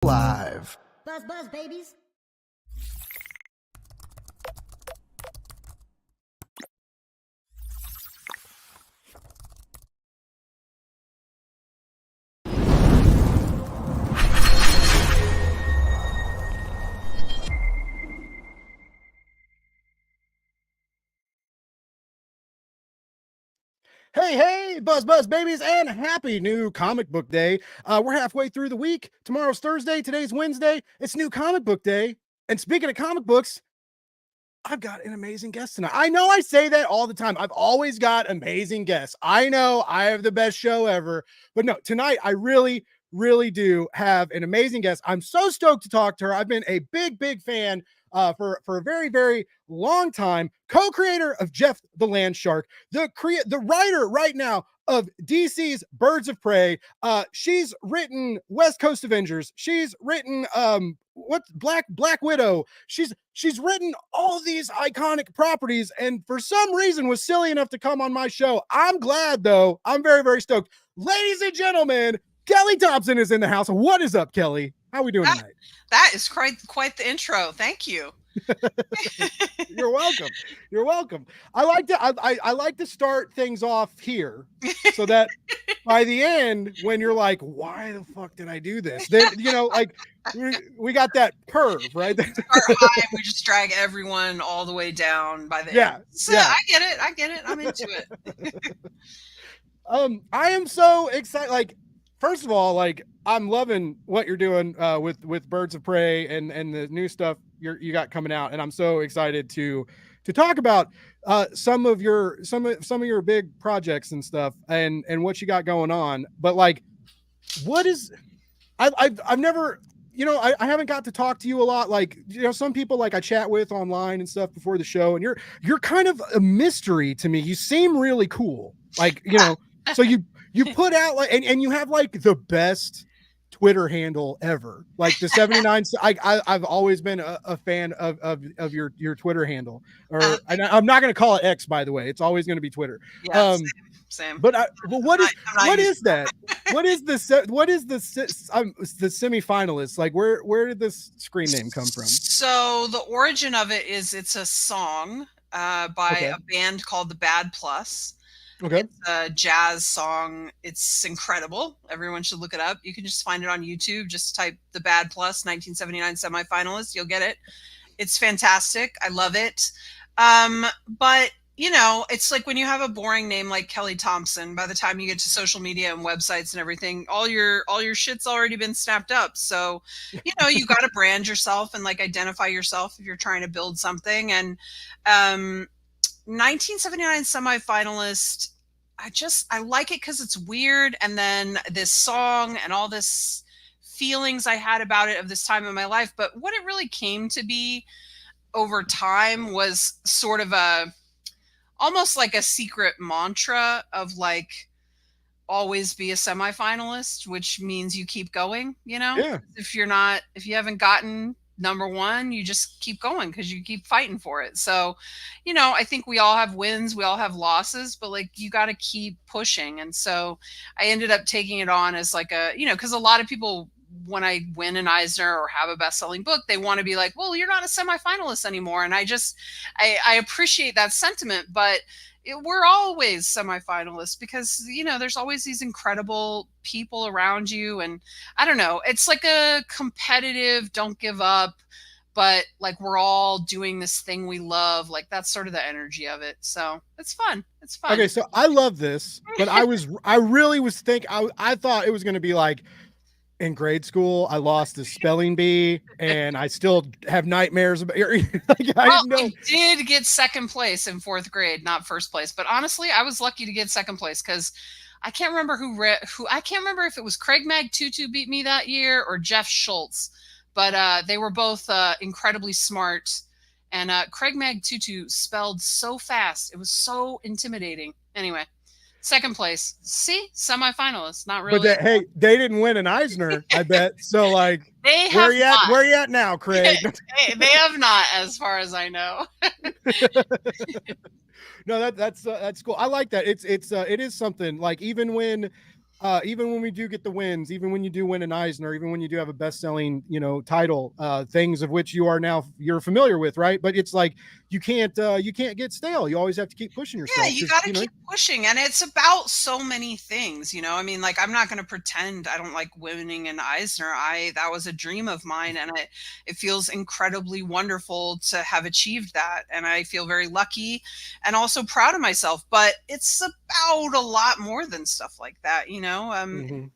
Live. Buzz, buzz, babies. Hey, Buzz Buzz babies, and happy new comic book day. We're halfway through the week. Tomorrow's Thursday, today's Wednesday. It's new comic book day. And speaking of comic books, I've got an amazing guest tonight. I know I say that all the time. I've always got amazing guests. I know I have the best show ever, but no, tonight I really do have an amazing guest. I'm so stoked to talk to her. I've been a big fan for a very long time. Co-creator of Jeff the Landshark, the writer right now of DC's Birds of Prey. She's written West Coast Avengers. She's written Black Widow. She's written all these iconic properties, and for some reason was silly enough to come on my show. I'm glad though. I'm very stoked. Ladies and gentlemen, Kelly Thompson is in the house. What is up, Kelly? How are we doing tonight? That is quite the intro. Thank you. You're welcome. I like to start things off here so that by the end, when you're like, why the fuck did I do this? Then like we got that perv, right? Start high, we just drag everyone all the way down by the end. So yeah. I get it. I'm into it. I am so excited. Like, first of all, like I'm loving what you're doing with Birds of Prey and the new stuff you got coming out, and I'm so excited to talk about some of your big projects and stuff and what you got going on. But like, what is I've never, I haven't got to talk to you a lot. Like, some people like I chat with online and stuff before the show, and you're kind of a mystery to me. You seem really cool, like, so you put out like, and you have like the best Twitter handle ever, like the 79. I've always been a fan of your Twitter handle, I'm not going to call it X, by the way. It's always going to be Twitter. Yeah, same. But what is that? What is the semifinalists? Like, where did this screen name come from? So the origin of it is it's a song by a band called the Bad Plus. Okay. It's a jazz song. It's incredible. Everyone should look it up. You can just find it on YouTube. Just type the Bad Plus 1979 semifinalist. You'll get it. It's fantastic. I love it. But it's like when you have a boring name like Kelly Thompson, by the time you get to social media and websites and everything, all your shit's already been snapped up. So, you got to brand yourself and like identify yourself if you're trying to build something. And 1979 semifinalist, I like it because it's weird, and then this song and all this feelings I had about it of this time in my life. But what it really came to be over time was sort of almost like a secret mantra of like, always be a semifinalist, which means you keep going. Yeah. If you haven't gotten number one, you just keep going because you keep fighting for it. So, I think we all have wins, we all have losses, but like, you got to keep pushing. And so I ended up taking it on as like because a lot of people, when I win an Eisner or have a best-selling book, they want to be like, well, you're not a semifinalist anymore. And I appreciate that sentiment, but we're always semifinalists because, there's always these incredible people around you. And I don't know, it's like a competitive, don't give up, but like, we're all doing this thing we love. Like, that's sort of the energy of it. So it's fun. Okay. So I love this, but I really was thinking, I thought it was going to be like, in grade school, I lost the spelling bee, and I still have nightmares about I did get second place in fourth grade, not first place. But honestly, I was lucky to get second place because I can't remember I can't remember if it was Craig Mag Tutu beat me that year or Jeff Schultz, but they were both incredibly smart. And Craig Mag Tutu spelled so fast, it was so intimidating. Anyway. Second place. See, semifinalists. Not really. But they didn't win an Eisner, I bet. So like, where you at now, Craig? They have not, as far as I know. No, that's cool. I like that. It is something like, even when even when we do get the wins, even when you do win an Eisner, even when you do have a best-selling, title, things of which you're familiar with, right? But it's like you can't get stale. You always have to keep pushing Yeah, yourself you because got to keep pushing. And it's about so many things, I mean, like, I'm not going to pretend I don't like winning an Eisner. That was a dream of mine. And it feels incredibly wonderful to have achieved that. And I feel very lucky and also proud of myself. But it's about a lot more than stuff like that, Mhm.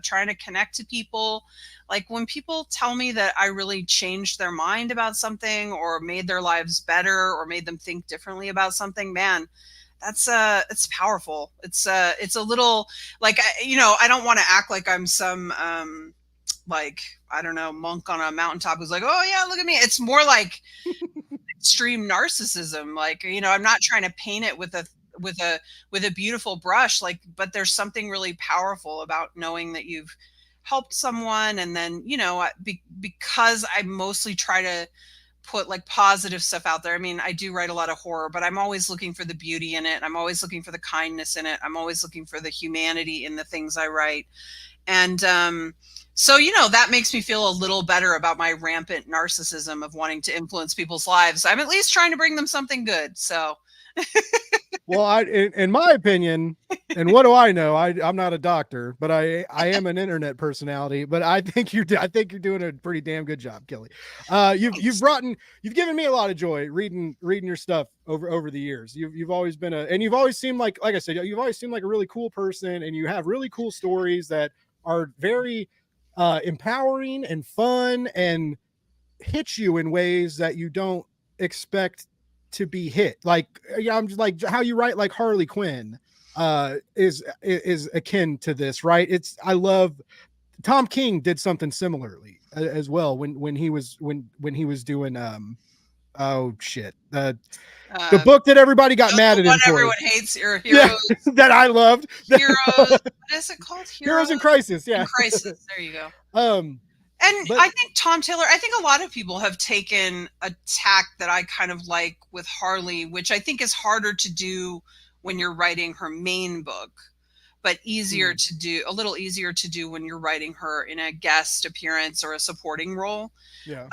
trying to connect to people. Like when people tell me that I really changed their mind about something or made their lives better or made them think differently about something, man, that's it's powerful. It's a little like I don't want to act like I'm some like, I don't know, monk on a mountaintop who's like, oh yeah, look at me. It's more like extreme narcissism. Like, I'm not trying to paint it with a with a beautiful brush, like, but there's something really powerful about knowing that you've helped someone. And then, because I mostly try to put like positive stuff out there. I mean, I do write a lot of horror, but I'm always looking for the beauty in it. I'm always looking for the kindness in it. I'm always looking for the humanity in the things I write. And so, that makes me feel a little better about my rampant narcissism of wanting to influence people's lives. I'm at least trying to bring them something good. So, Well, in my opinion, and what do I know? I'm not a doctor, but I am an internet personality. But I think I think you're doing a pretty damn good job, Kelly. You've thanks. you've given me a lot of joy reading your stuff over the years. You've always been and you've always seemed like I said, you've always seemed like a really cool person, and you have really cool stories that are very empowering and fun and hit you in ways that you don't expect to be hit. Like, yeah, I'm just like how you write like Harley Quinn is akin to this, right? I love Tom King did something similarly as well when he was doing oh shit the Uh, book that everybody got mad the at one him for. everyone hates, your Yeah, heroes, that I loved. heroes. What is it called? Heroes Heroes in Crisis. in Yeah. Crisis. There you go. um And but I think Tom Taylor, I think a lot of people have taken a tack that I kind of like with Harley, which I think is harder to do when you're writing her main book, but mm, a little easier to do when you're writing her in a guest appearance or a supporting role. yeah.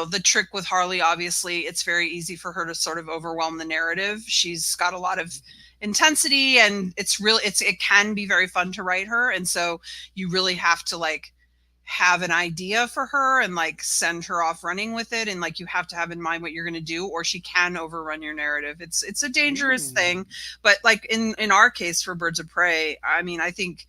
The trick with Harley, obviously, it's very easy for her to sort of overwhelm the narrative. She's got a lot of intensity, and it can be very fun to write her. And so you really have to like have an idea for her and like send her off running with it, and like you have to have in mind what you're going to do, or she can overrun your narrative. It's a dangerous Mm. thing. But like in our case for Birds of Prey, I mean, I think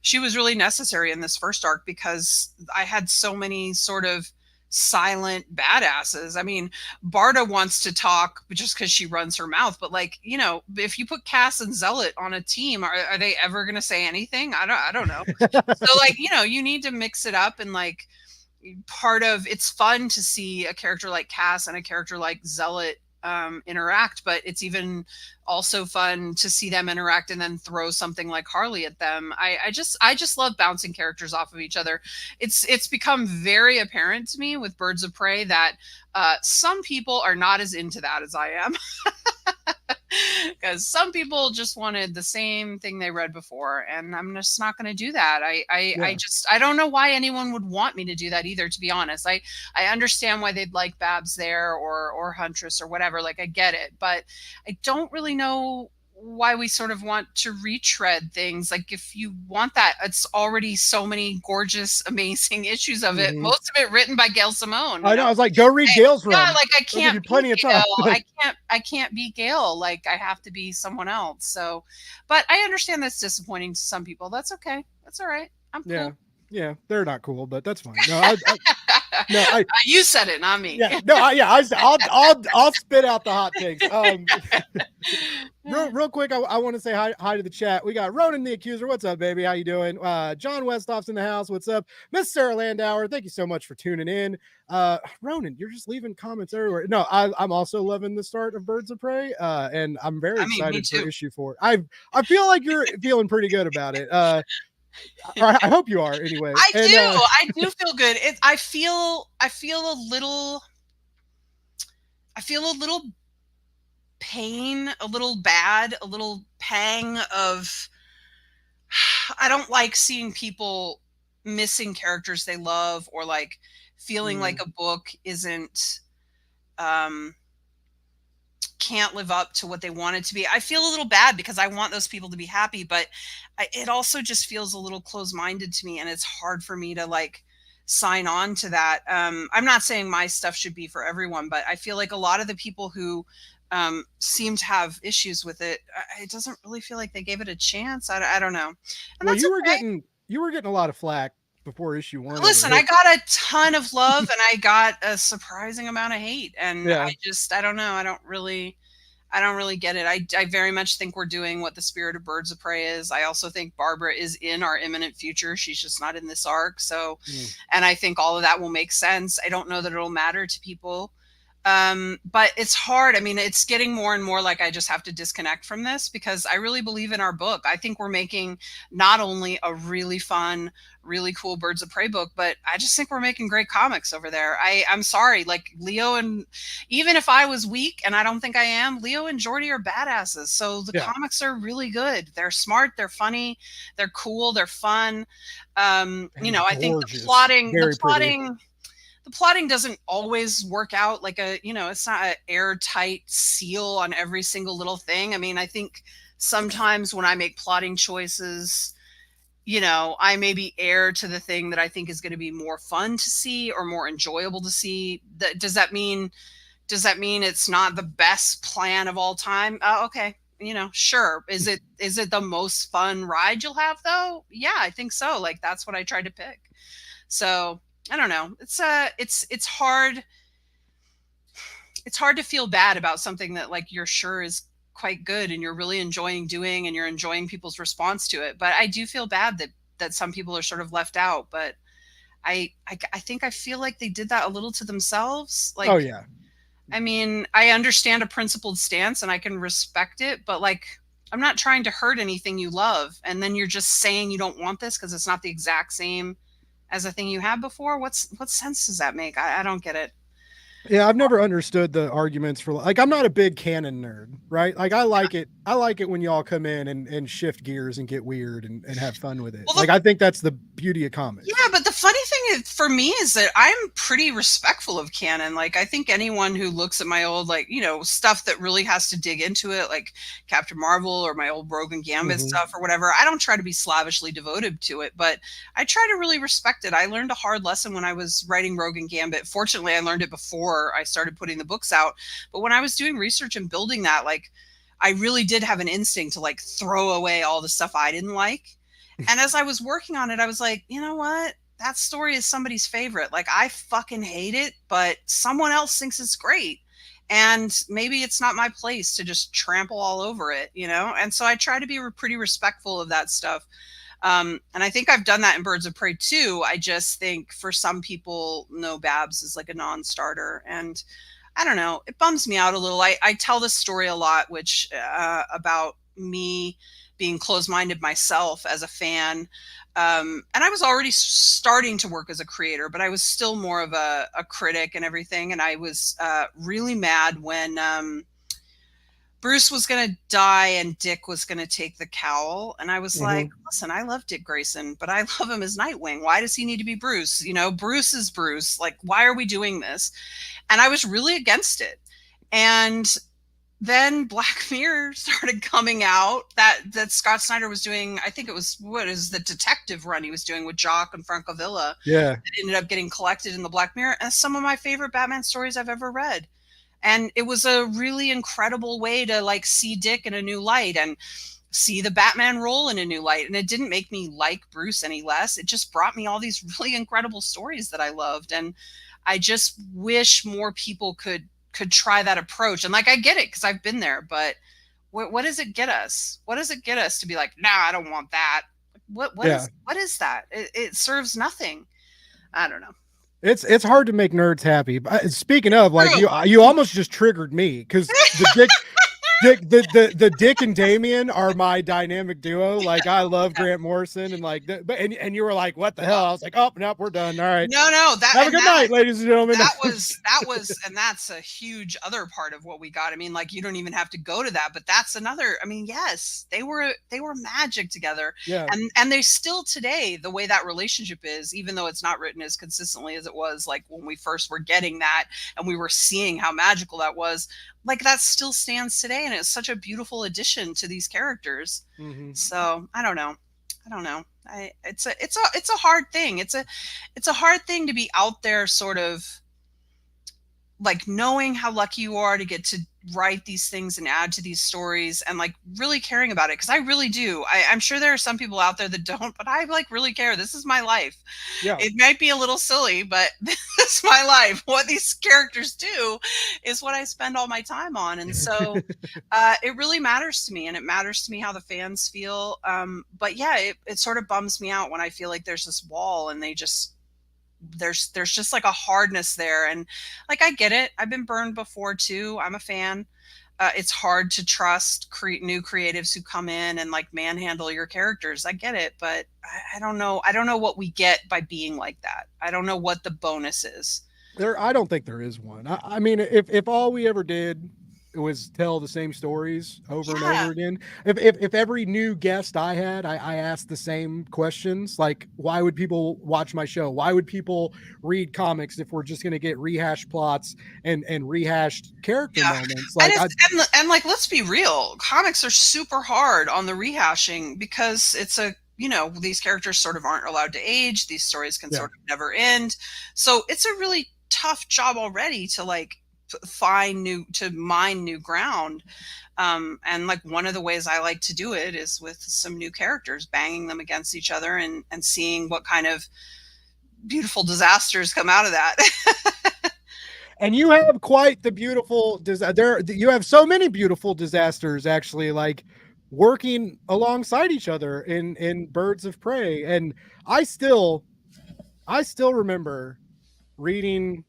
she was really necessary in this first arc because I had so many sort of silent badasses. I mean, Barda wants to talk just because she runs her mouth, but like, if you put Cass and Zealot on a team, are they ever going to say anything? I don't know. So like, you need to mix it up. And like, it's fun to see a character like Cass and a character like Zealot interact, but it's even also fun to see them interact and then throw something like Harley at them. I just love bouncing characters off of each other. It's become very apparent to me with Birds of Prey that some people are not as into that as I am. Because some people just wanted the same thing they read before, and I'm just not going to do that. Yeah. I don't know why anyone would want me to do that either, to be honest. I understand why they'd like Babs there or Huntress or whatever, like I get it, but I don't really know why we sort of want to retread things. Like if you want that, it's already so many gorgeous, amazing issues of it, Mhm. most of it written by Gail Simone, I know. I was like, go read Gail's yeah, run. like I It'll give can't you be plenty of time. Gail. I can't be Gail. Like I have to be someone else. So, but I understand that's disappointing to some people. That's okay. That's all right. I'm Yeah. cool. Yeah. They're not cool, but that's fine. No, no, You said it, not me. yeah, no, I'll spit out the hot takes. Real quick, I want to say hi to the chat. We got Ronan the Accuser. What's up, baby? How you doing? John Westhoff's in the house. What's up? Miss Sarah Landauer, thank you so much for tuning in. Ronan, you're just leaving comments everywhere. No, I'm also loving the start of Birds of Prey, and I'm very I mean, me excited for too. issue 4. I feel like you're feeling pretty good about it. I hope you are anyway. I And do. I do feel good. I feel a little. I feel a little pain, a little bad, a little pang of I don't like seeing people missing characters they love, or like feeling like a book isn't um can't live up to what they want it to be. I feel a little bad because I want those people to be happy, but it also just feels a little closed-minded to me, and it's hard for me to like sign on to that. I'm not saying my stuff should be for everyone, but I feel like a lot of the people who seem to have issues with it, it doesn't really feel like they gave it a chance. I don't know. And Well, that's okay. you were getting a lot of flack before issue 1 over Listen, I hit. got a ton of love and I got a surprising amount of hate. And Yeah. I don't know. I don't really get it. I very much think we're doing what the spirit of Birds of Prey is. I also think Barbara is in our imminent future. She's just not in this arc. So, and I think all of that will make sense. I don't know that it'll matter to people. But it's hard. I mean, it's getting more and more like I just have to disconnect from this because I really believe in our book. I think we're making not only a really fun, really cool Birds of Prey book, but I just think we're making great comics over there. I'm sorry, like Leo, and even if I was weak, and I don't think I am, Leo and Jordy are badasses. So the comics are really good. They're smart, they're funny, they're cool, they're fun. You know, I think the plotting doesn't always work out like it's not an airtight seal on every single little thing. I mean, I think sometimes when I make plotting choices, I maybe err to the thing that I think is going to be more fun to see or more enjoyable to see. Does that mean it's not the best plan of all time? Okay. Sure. Is it the most fun ride you'll have though? Yeah, I think so. Like, that's what I tried to pick. So I don't know. It's hard. It's hard to feel bad about something that like you're sure is quite good and you're really enjoying doing and you're enjoying people's response to it. But I do feel bad that some people are sort of left out. But I think I feel like they did that a little to themselves. Like, oh yeah. I mean, I understand a principled stance and I can respect it, but like, I'm not trying to hurt anything you love. And then you're just saying you don't want this because it's not the exact same as a thing you had before. What sense does that make? I don't get it. Yeah, I've never understood the arguments for like I'm not a big canon nerd, right? Like I like it when y'all come in and shift gears and get weird and have fun with it. Well, like I think that's the beauty of comics. Yeah, but the funny thing for me is that I'm pretty respectful of canon. Like I think anyone who looks at my old stuff that really has to dig into it, like Captain Marvel or my old Rogue and Gambit stuff or whatever, I don't try to be slavishly devoted to it, but I try to really respect it. I learned a hard lesson when I was writing Rogue and Gambit. Fortunately, I learned it before I started putting the books out. But when I was doing research and building that, like I really did have an instinct to like throw away all the stuff I didn't like. And as I was working on it, I was like, you know what? That story is somebody's favorite. Like I fucking hate it, but someone else thinks it's great. And maybe it's not my place to just trample all over it, And so I try to be pretty respectful of that stuff. And I think I've done that in Birds of Prey too. I just think for some people, no Babs is like a non-starter. And I don't know, it bums me out a little. I tell this story a lot, which about me being closed-minded myself as a fan. And I was already starting to work as a creator, but I was still more of a critic and everything. And I was really mad when Bruce was going to die and Dick was going to take the cowl. And I was like, listen, I love Dick Grayson, but I love him as Nightwing. Why does he need to be Bruce? Bruce is Bruce. Like, why are we doing this? And I was really against it. And then Black Mirror started coming out that Scott Snyder was doing. I think it was, the detective run he was doing with Jock and Francavilla. Yeah. It ended up getting collected in the Black Mirror. And some of my favorite Batman stories I've ever read. And it was a really incredible way to like see Dick in a new light and see the Batman role in a new light. And it didn't make me like Bruce any less. It just brought me all these really incredible stories that I loved. And I just wish more people could try that approach. And like, I get it because I've been there, but what does it get us? What does it get us to be like, nah, I don't want that. What is that? It serves nothing. I don't know. It's hard to make nerds happy. But speaking of, like you almost just triggered me because the Dick and Damien are my dynamic duo. Like I love Yeah. Grant Morrison and like, but and you were like, what the hell? I was like, oh nope, we're done. All right, No, have a good night, ladies and gentlemen. and that's a huge other part of what we got. I mean, like you don't even have to go to that, but that's another. I mean, yes, they were magic together, Yeah. and they still today the way that relationship is, even though it's not written as consistently as it was like when we first were getting that and we were seeing how magical that was. Like that still stands today, and it's such a beautiful addition to these characters. Mm-hmm. So I don't know. I don't know. It's a hard thing. It's a hard thing to be out there sort of like knowing how lucky you are to get to write these things and add to these stories and like really caring about it because I really do. I'm sure there are some people out there that don't, but I like really care. This is my life. Yeah. It might be a little silly, but this is my life. What these characters do is what I spend all my time on, and so it really matters to me, and it matters to me how the fans feel. But yeah, it sort of bums me out when I feel like there's this wall and they just there's just like a hardness there, and like I get it, I've been burned before too, I'm a fan. It's hard to trust new creatives who come in and like manhandle your characters. I get it, but I don't know. I don't know what we get by being like that. I don't know what the bonus is. I don't think there is one. I mean, if all we ever did was tell the same stories over and Yeah, over again, if every new guest I had, I asked the same questions, like why would people watch my show? Why would people read comics if we're just going to get rehashed plots and rehashed character yeah. moments? And Like I, it's and like let's be real, comics are super hard on the rehashing because it's a these characters sort of aren't allowed to age. These stories can yeah. sort of never end. So it's a really tough job already to like mine new ground. And like one of the ways I like to do it is with some new characters, banging them against each other and seeing what kind of beautiful disasters come out of that. And you have quite the beautiful there. You have so many beautiful disasters actually, like working alongside each other in Birds of Prey. And I still remember reading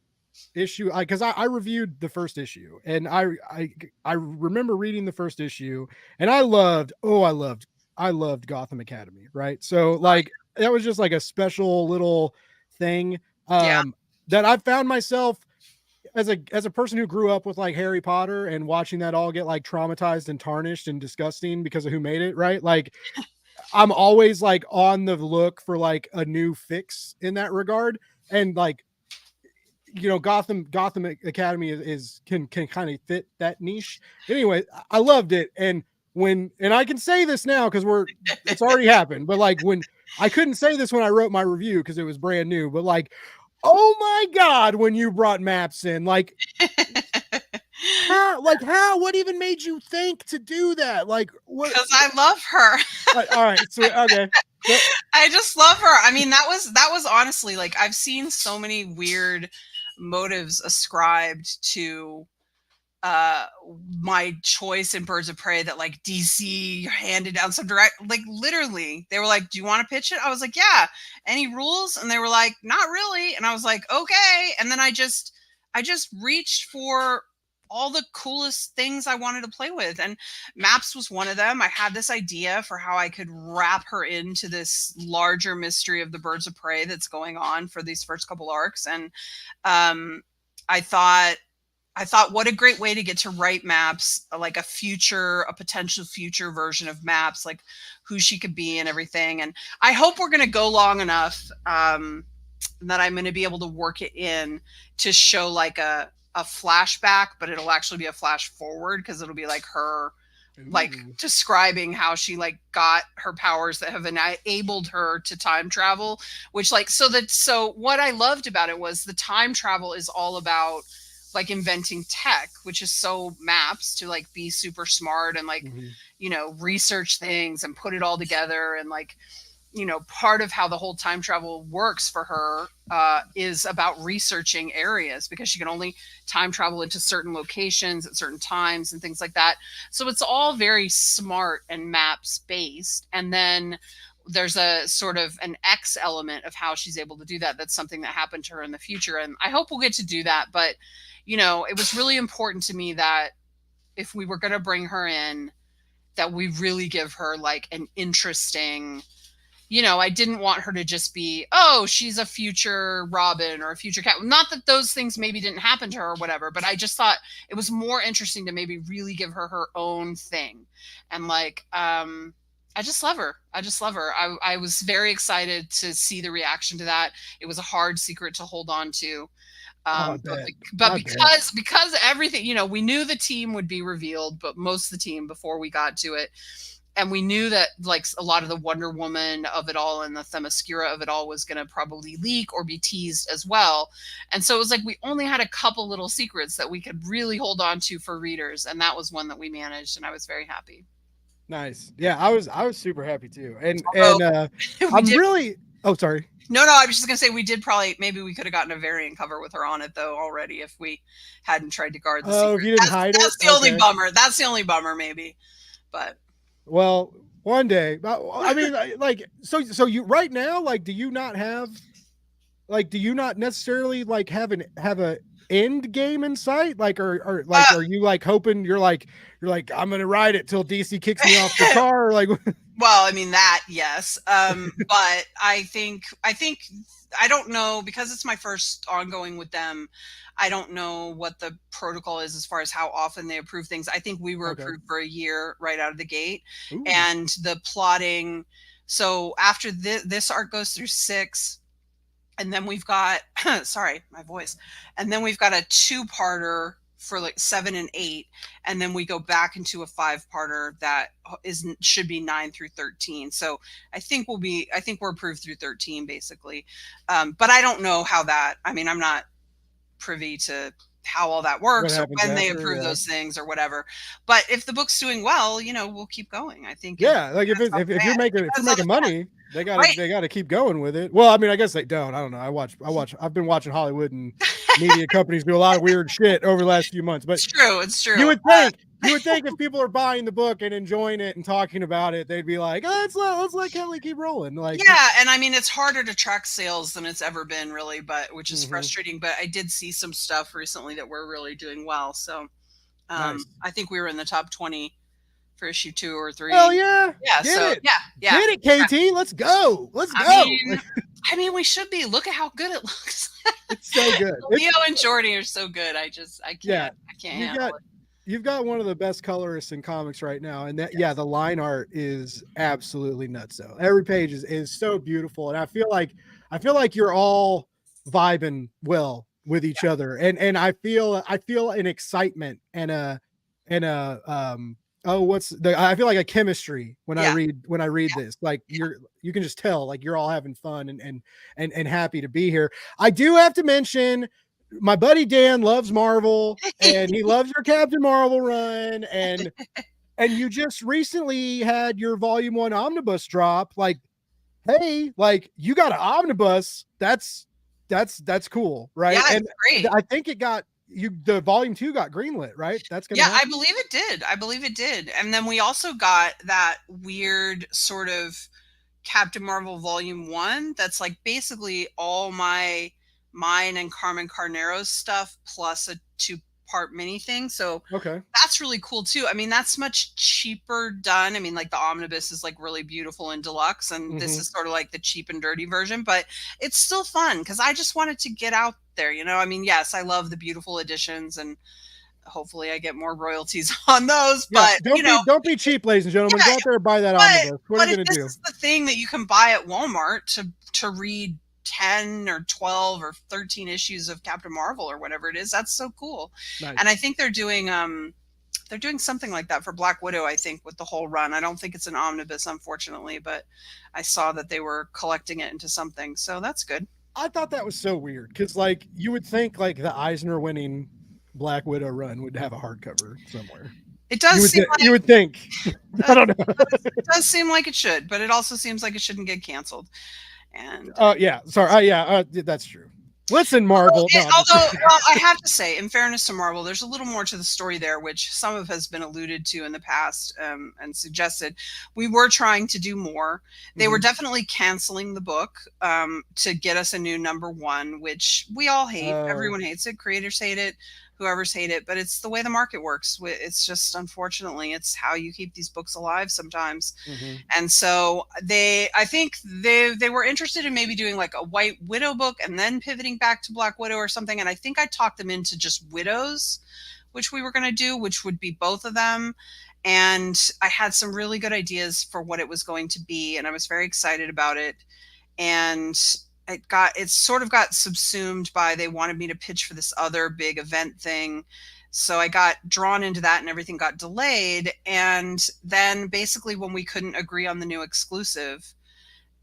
issue because I reviewed the first issue and I remember reading the first issue and I loved Gotham Academy, right? So like that was just like a special little thing Yeah. that I found myself as a person who grew up with like Harry Potter and watching that all get like traumatized and tarnished and disgusting because of who made it, right? Like I'm always like on the look for like a new fix in that regard. And like, you know, Gotham Academy is can kind of fit that niche. Anyway, I loved it. And and I can say this now because it's already happened, but like when I couldn't say this when I wrote my review because it was brand new, but like, oh my God, when you brought maps in, like what even made you think to do that? Like what? Because I love her. All right, so okay. So, I just love her. I mean, that was honestly like I've seen so many weird motives ascribed to uh my choice in Birds of Prey that like DC handed down some direct, like literally they were like, do you want to pitch it? I was like, yeah. Any rules? And they were like, not really. And I was like, okay. And then I just reached for all the coolest things I wanted to play with, and maps was one of them. I had this idea for how I could wrap her into this larger mystery of the Birds of Prey that's going on for these first couple arcs. And um I thought what a great way to get to write maps, like a potential future version of maps, like who she could be and everything. And I hope we're going to go long enough that I'm going to be able to work it in to show like a flashback, but it'll actually be a flash forward because it'll be like her like describing how she like got her powers that have enabled her to time travel, which like so what I loved about it was the time travel is all about like inventing tech, which is so maps to like be super smart and like research things and put it all together. And like part of how the whole time travel works for her is about researching areas, because she can only time travel into certain locations at certain times and things like that. So it's all very smart and maps based. And then there's a sort of an X element of how she's able to do that. That's something that happened to her in the future. And I hope we'll get to do that. But, it was really important to me that if we were going to bring her in, that we really give her like an interesting, I didn't want her to just be, oh, she's a future Robin or a future cat. Not that those things maybe didn't happen to her or whatever, but I just thought it was more interesting to maybe really give her her own thing. And like, I just love her. I just love her. I was very excited to see the reaction to that. It was a hard secret to hold on to. I But, bet. but I bet. because everything, we knew the team would be revealed, but most of the team before we got to it. And we knew that like a lot of the Wonder Woman of it all and the Themyscira of it all was going to probably leak or be teased as well. And so it was like we only had a couple little secrets that we could really hold on to for readers. And that was one that we managed. And I was very happy. Nice. Yeah, I was super happy too. And We I'm did, really oh sorry. no, I was just going to say we did probably, maybe we could have gotten a variant cover with her on it though already if we hadn't tried to guard the Oh, secret. if you didn't hide it. That's the only bummer. That's the only bummer maybe. But well, one day. I mean, like, so you right now, like, do you not necessarily like have a end game in sight? Like, or like, are you like hoping you're like I'm gonna ride it till DC kicks me off the car? Or like, well, I mean that, yes. But I think I don't know, because it's my first ongoing with them. I don't know what the protocol is as far as how often they approve things. I think we were approved for a year right out of the gate. Ooh. And the plotting. So after this arc goes through 6, and then we've got, sorry, my voice. And then we've got a 2-parter for like 7 and 8. And then we go back into a 5-parter that should be 9 through 13. So I think we're approved through 13 basically. But I don't know how I'm not privy to how all that works or when they approve those things or whatever. But if the book's doing well, we'll keep going. I think. Yeah. Like if you're making money, they gotta keep going with it. Well, I mean, I guess they don't. I don't know. I've been watching Hollywood and media companies do a lot of weird shit over the last few months, but it's true. You would think if people are buying the book and enjoying it and talking about it, they'd be like, oh, let's let Kelly keep rolling. Like, yeah. And I mean, it's harder to track sales than it's ever been really, which is frustrating, but I did see some stuff recently that we're really doing well. So, nice. I think we were in the top 20 for issue 2 or 3. Hell yeah. Yeah. Get it, KT. Yeah. Let's go. I mean, we should be. Look at how good it looks. It's so good. Leo and Jordy are so good. I can't handle it. You've got one of the best colorists in comics right now. And the line art is absolutely nutso. Every page is so beautiful. And I feel like you're all vibing well with each other. And I feel an excitement and I feel like a chemistry when I read this. Like you can just tell like you're all having fun and happy to be here. I do have to mention my buddy Dan loves Marvel and he loves your Captain Marvel run and you just recently had your volume 1 omnibus drop. Like, hey, like you got an omnibus. That's cool, right? Yeah, and great. I think the volume 2 got greenlit, right? That's gonna happen? I believe it did. And then we also got that weird sort of Captain Marvel volume 1 that's like basically all mine and Carmen Carnero's stuff plus a 2-part mini thing. So that's really cool too. I mean, that's much cheaper done. I mean, like the omnibus is like really beautiful and deluxe, and this is sort of like the cheap and dirty version, but it's still fun because I just wanted to get out there, I mean, yes, I love the beautiful editions and hopefully I get more royalties on those, but don't be cheap, ladies and gentlemen. Go out there and buy that omnibus. What are you gonna do? This is the thing that you can buy at Walmart to read 10 or 12 or 13 issues of Captain Marvel or whatever it is. That's so cool. Nice. And I think they're doing something like that for Black Widow, I think, with the whole run. I don't think it's an omnibus, unfortunately, but I saw that they were collecting it into something, so that's good. I thought that was so weird because, like, you would think like the Eisner winning Black Widow run would have a hardcover somewhere. It does seem like you would think. I don't know. It does seem like it should, but it also seems like it shouldn't get canceled. And that's true. Listen, Marvel. Although I have to say, in fairness to Marvel, there's a little more to the story there, which some of has been alluded to in the past and suggested. We were trying to do more. They were definitely canceling the book to get us a new number 1, which we all hate. Everyone hates it. Creators hate it. whoever's hate it, but it's the way the market works. It's just, unfortunately, it's how you keep these books alive sometimes. Mhm. And so I think they were interested in maybe doing like a White Widow book and then pivoting back to Black Widow or something. And I think I talked them into just Widows, which we were going to do, which would be both of them. And I had some really good ideas for what it was going to be, and I was very excited about it. And it sort of got subsumed by, they wanted me to pitch for this other big event thing. So I got drawn into that and everything got delayed. And then basically when we couldn't agree on the new exclusive,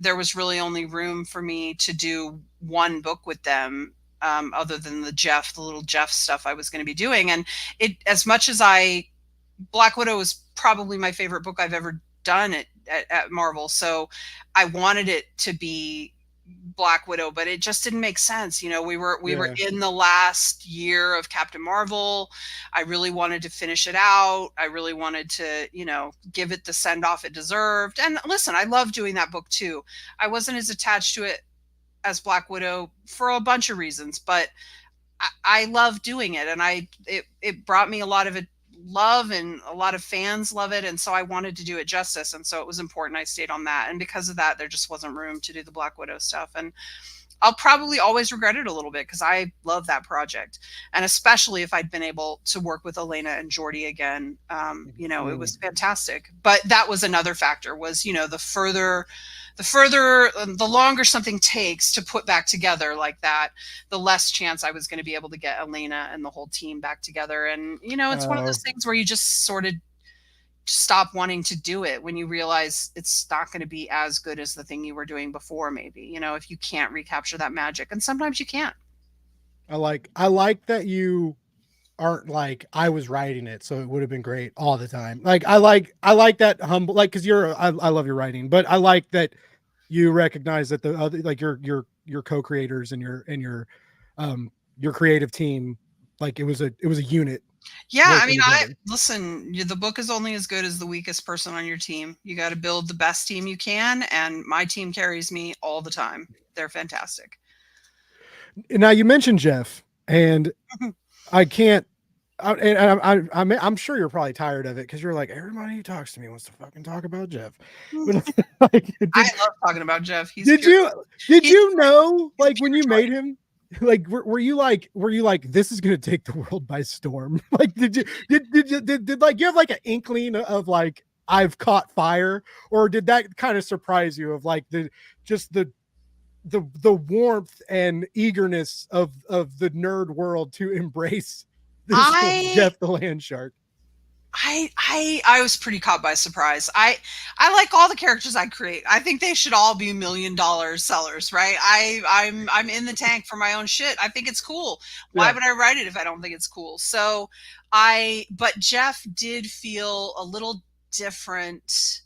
there was really only room for me to do one book with them, other than the little Jeff stuff I was going to be doing. And as much as Black Widow was probably my favorite book I've ever done at Marvel. So I wanted it to be Black Widow, but it just didn't make sense. We were in the last year of Captain Marvel. I really wanted to finish it out. I really wanted to, give it the send off it deserved. And listen, I love doing that book too. I wasn't as attached to it as Black Widow for a bunch of reasons, but I love doing it. And it brought me a lot of love, and a lot of fans love it. And so I wanted to do it justice. And so it was important I stayed on that. And because of that, there just wasn't room to do the Black Widow stuff. And I'll probably always regret it a little bit because I love that project. And especially if I'd been able to work with Elena and Jordi again, it was fantastic. But that was another factor, was, the longer something takes to put back together like that, the less chance I was going to be able to get Elena and the whole team back together. And, it's one of those things where you just sort of stop wanting to do it when you realize it's not going to be as good as the thing you were doing before, maybe, if you can't recapture that magic. And sometimes you can't. I like that you aren't like, I was writing it, so it would have been great all the time. Like, I like that humble, like, cause I love your writing, but I like that you recognize that the other, like your co-creators and your creative team, like it was a unit. Yeah. I mean, listen, the book is only as good as the weakest person on your team. You got to build the best team you can. And my team carries me all the time. They're fantastic. Now you mentioned Jeff, and I can't, I'm sure you're probably tired of it because you're like, everybody who talks to me wants to fucking talk about Jeff. But, like, I love talking about Jeff. Did you know, like, when you made him, like, were you like, this is gonna take the world by storm? Like, did like, you have like an inkling of like, I've caught fire, or did that kind of surprise you of like the warmth and eagerness of the nerd world to embrace this Jeff the Landshark? I was pretty caught by surprise. I like all the characters I create. I think they should all be $1 million sellers, right? I'm in the tank for my own shit. I think it's cool. Why would I write it if I don't think it's cool? So but Jeff did feel a little different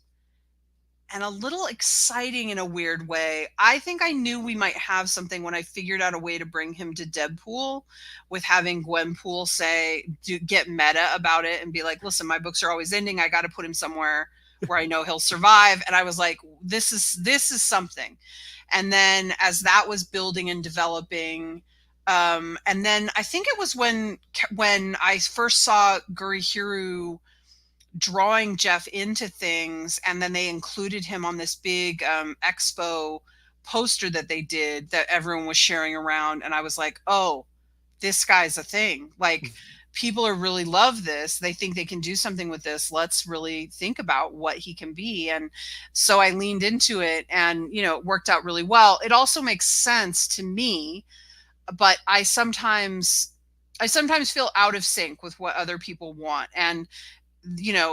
and a little exciting in a weird way. I think I knew we might have something when I figured out a way to bring him to Deadpool, with having Gwenpool get meta about it and be like, listen, my books are always ending. I got to put him somewhere where I know he'll survive. And I was like, this is something. And then as that was building and developing, and then I think it was when I first saw Gurihiru drawing Jeff into things, and then they included him on this big expo poster that they did that everyone was sharing around, and I was like, oh, this guy's a thing. Like, people are really love this. They think they can do something with this. Let's really think about what he can be. And so I leaned into it, and it worked out really well. It also makes sense to me, but I sometimes feel out of sync with what other people want. And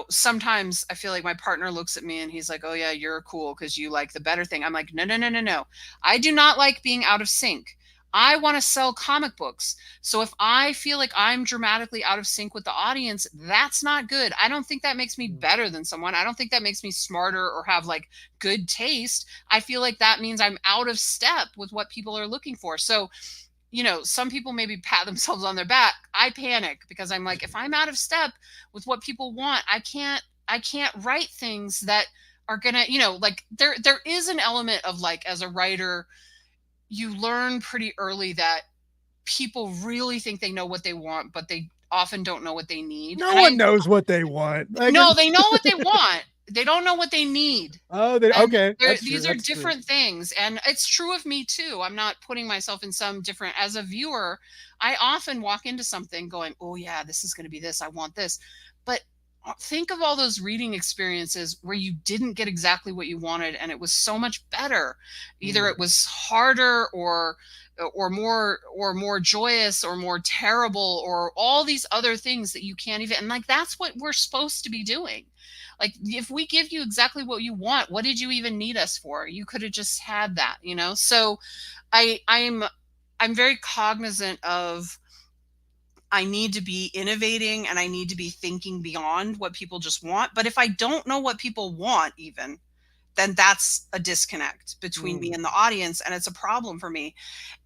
sometimes I feel like my partner looks at me and he's like, oh yeah, you're cool because you like the better thing. I'm like, no. I do not like being out of sync. I want to sell comic books. So if I feel like I'm dramatically out of sync with the audience, that's not good. I don't think that makes me better than someone. I don't think that makes me smarter or have like good taste. I feel like that means I'm out of step with what people are looking for. So some people maybe pat themselves on their back. I panic because I'm like, if I'm out of step with what people want, I can't write things that are gonna, like there is an element of like, as a writer, you learn pretty early that people really think they know what they want, but they often don't know what they need. No one knows what they want. No, they know what they want. They don't know what they need. Oh, okay. That's true. These are different things. And it's true of me too. I'm not putting myself in some different, as a viewer, I often walk into something going, oh yeah, this is going to be this. I want this. But think of all those reading experiences where you didn't get exactly what you wanted and it was so much better. Either it was harder or more joyous or more terrible or all these other things that you can't even, and like that's what we're supposed to be doing. Like if we give you exactly what you want, what did you even need us for? You could have just had that, you know? So I'm very cognizant of, I need to be innovating and I need to be thinking beyond what people just want. But if I don't know what people want even, then that's a disconnect between me and the audience. And it's a problem for me.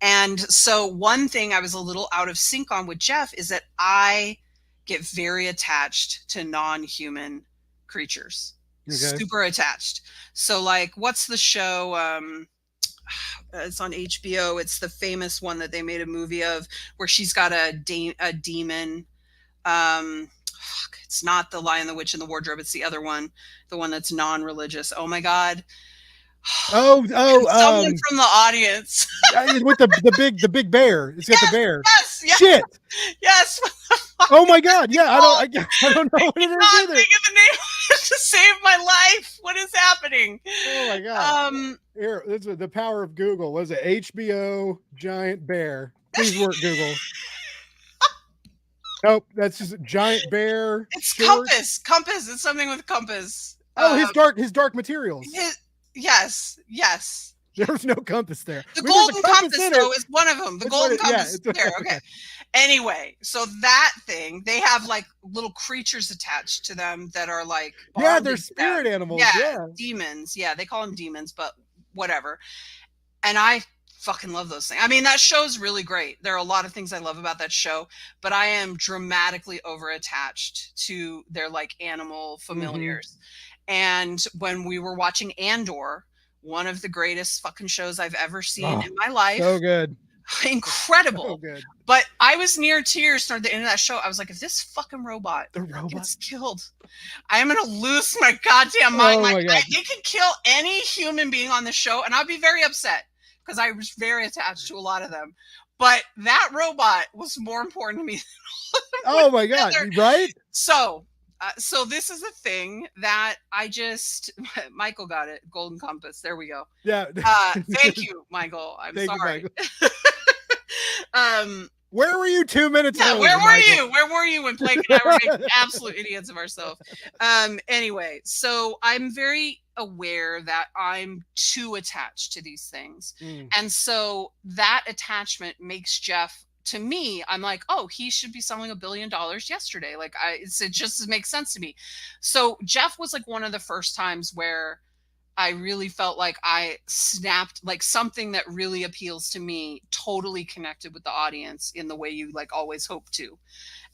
And so one thing I was a little out of sync on with Jeff is that I get very attached to non-human creatures. Okay. Super attached. So like, what's the show? It's on HBO. It's the famous one that they made a movie of where she's got a demon. It's not The Lion, the Witch, and the Wardrobe. It's the other one, the one that's non-religious. Oh my God. Someone from the audience with the big bear. It's got the bear. Yes. Shit. Yes. Oh my God. Yeah. I don't know what it is either. Think of the name to save my life. What is happening? Oh my God. Here, this is the power of Google. Was it HBO giant bear? Please work, Google. Nope, that's just a giant bear. It's Compass. Compass. It's something with Compass. Oh, his dark materials. Yes. There's no compass there. The golden compass though is one of them. The golden compass is there. Okay. Anyway, so that thing, they have like little creatures attached to them that are like, they're spirit animals. Yeah, demons. Yeah, they call them demons, but whatever. And I fucking love those things. I mean, that show's really great. There are a lot of things I love about that show, but I am dramatically over attached to their like animal familiars. And when we were watching Andor, one of the greatest fucking shows I've ever seen in my life. So good. Incredible. So good. But I was near tears toward the end of that show. I was like, if this fucking robot gets killed, I am going to lose my goddamn mind. It could kill any human being on the show, and I'd be very upset because I was very attached to a lot of them. But that robot was more important to me than oh my God, right? So this is a thing that I just, Michael got it. Golden Compass. There we go. Yeah. Thank you, Michael. I'm sorry. Where were you 2 minutes ago? Where were you? Where were you when Blake and I were making absolute idiots of ourselves? Anyway, so I'm very aware that I'm too attached to these things. And so that attachment makes Jeff, to me, I'm like, oh, he should be selling $1 billion yesterday. Like it just makes sense to me. So Jeff was like one of the first times where I really felt like I snapped, like something that really appeals to me totally connected with the audience in the way you like always hope to.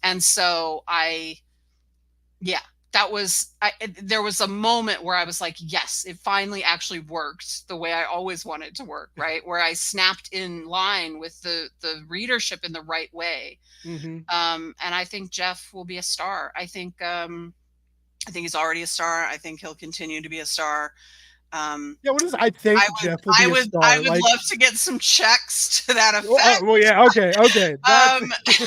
And so there was a moment where I was like, yes, it finally actually worked the way I always wanted it to work, right? Where I snapped in line with the readership in the right way. And I think Jeff will be a star. I think he's already a star. I think he'll continue to be a star. What is? I think Jeff will be a star. I would love to get some checks to that effect. Okay.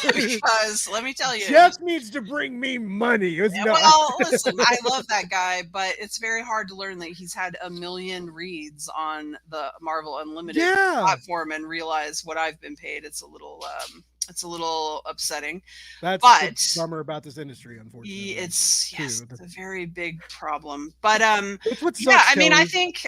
Because let me tell you, Jeff needs to bring me money. Well, listen, I love that guy, but it's very hard to learn that he's had 1 million reads on the Marvel Unlimited platform and realize what I've been paid. It's a little upsetting. That's the bummer about this industry, unfortunately. It's a very big problem. But it's what sucks,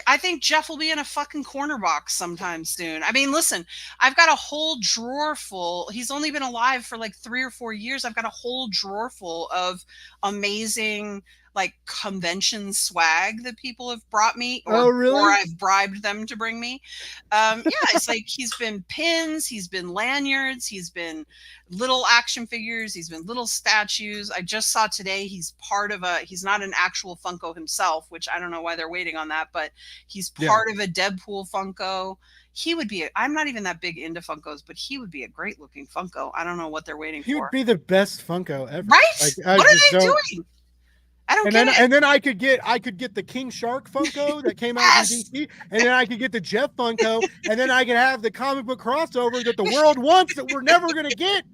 I think Jeff will be in a fucking corner box sometime soon. I mean, listen, I've got a whole drawer full. He's only been alive for like 3 or 4 years. I've got a whole drawer full of amazing like convention swag that people have brought me or I've bribed them to bring me. It's like he's been pins, he's been lanyards, he's been little action figures, he's been little statues. I just saw today he's not an actual Funko himself, which I don't know why they're waiting on that, but he's part of a Deadpool Funko. he would be. I'm not even that big into Funkos, but he would be a great looking Funko. I don't know what they're waiting He would for. be the best Funko ever. Like, Right? I What are just they don't. doing? I don't And get then it. and then I could get the King Shark Funko that came out from Yes. DC, and then I could get the Jeff Funko, and then I could have the comic book crossover that the world wants that we're never gonna get.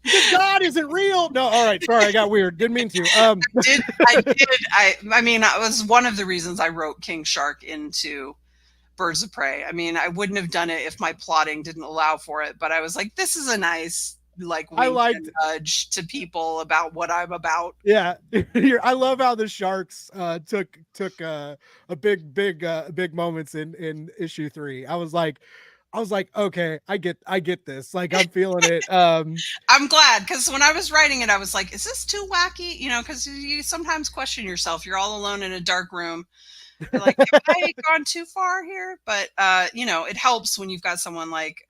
Because God isn't real. No, all right. Sorry, I got weird. Didn't mean to. I mean, that was one of the reasons I wrote King Shark into Birds of Prey. I mean, I wouldn't have done it if my plotting didn't allow for it, but I was like, this is a nice like I wink liked and nudge to people about what I'm about. Yeah, I love how the Sharks took a big moments in issue 3. I was like, okay, I get this. Like, I'm feeling it. I'm glad, because when I was writing it, I was like, is this too wacky? You know, because you sometimes question yourself. You're all alone in a dark room. You're like, have I gone too far here? But you know, it helps when you've got someone like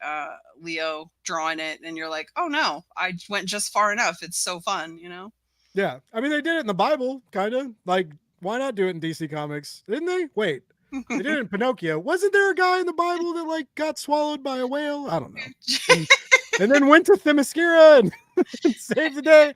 Leo drawing it, and you're like, oh no, I went just far enough. It's so fun, you know. Yeah, I mean, they did it in the Bible, kind of. Like, why not do it in DC Comics? Didn't they? Wait, they did it in Pinocchio. Wasn't there a guy in the Bible that like got swallowed by a whale? I don't know. And then went to Themyscira and saved the day.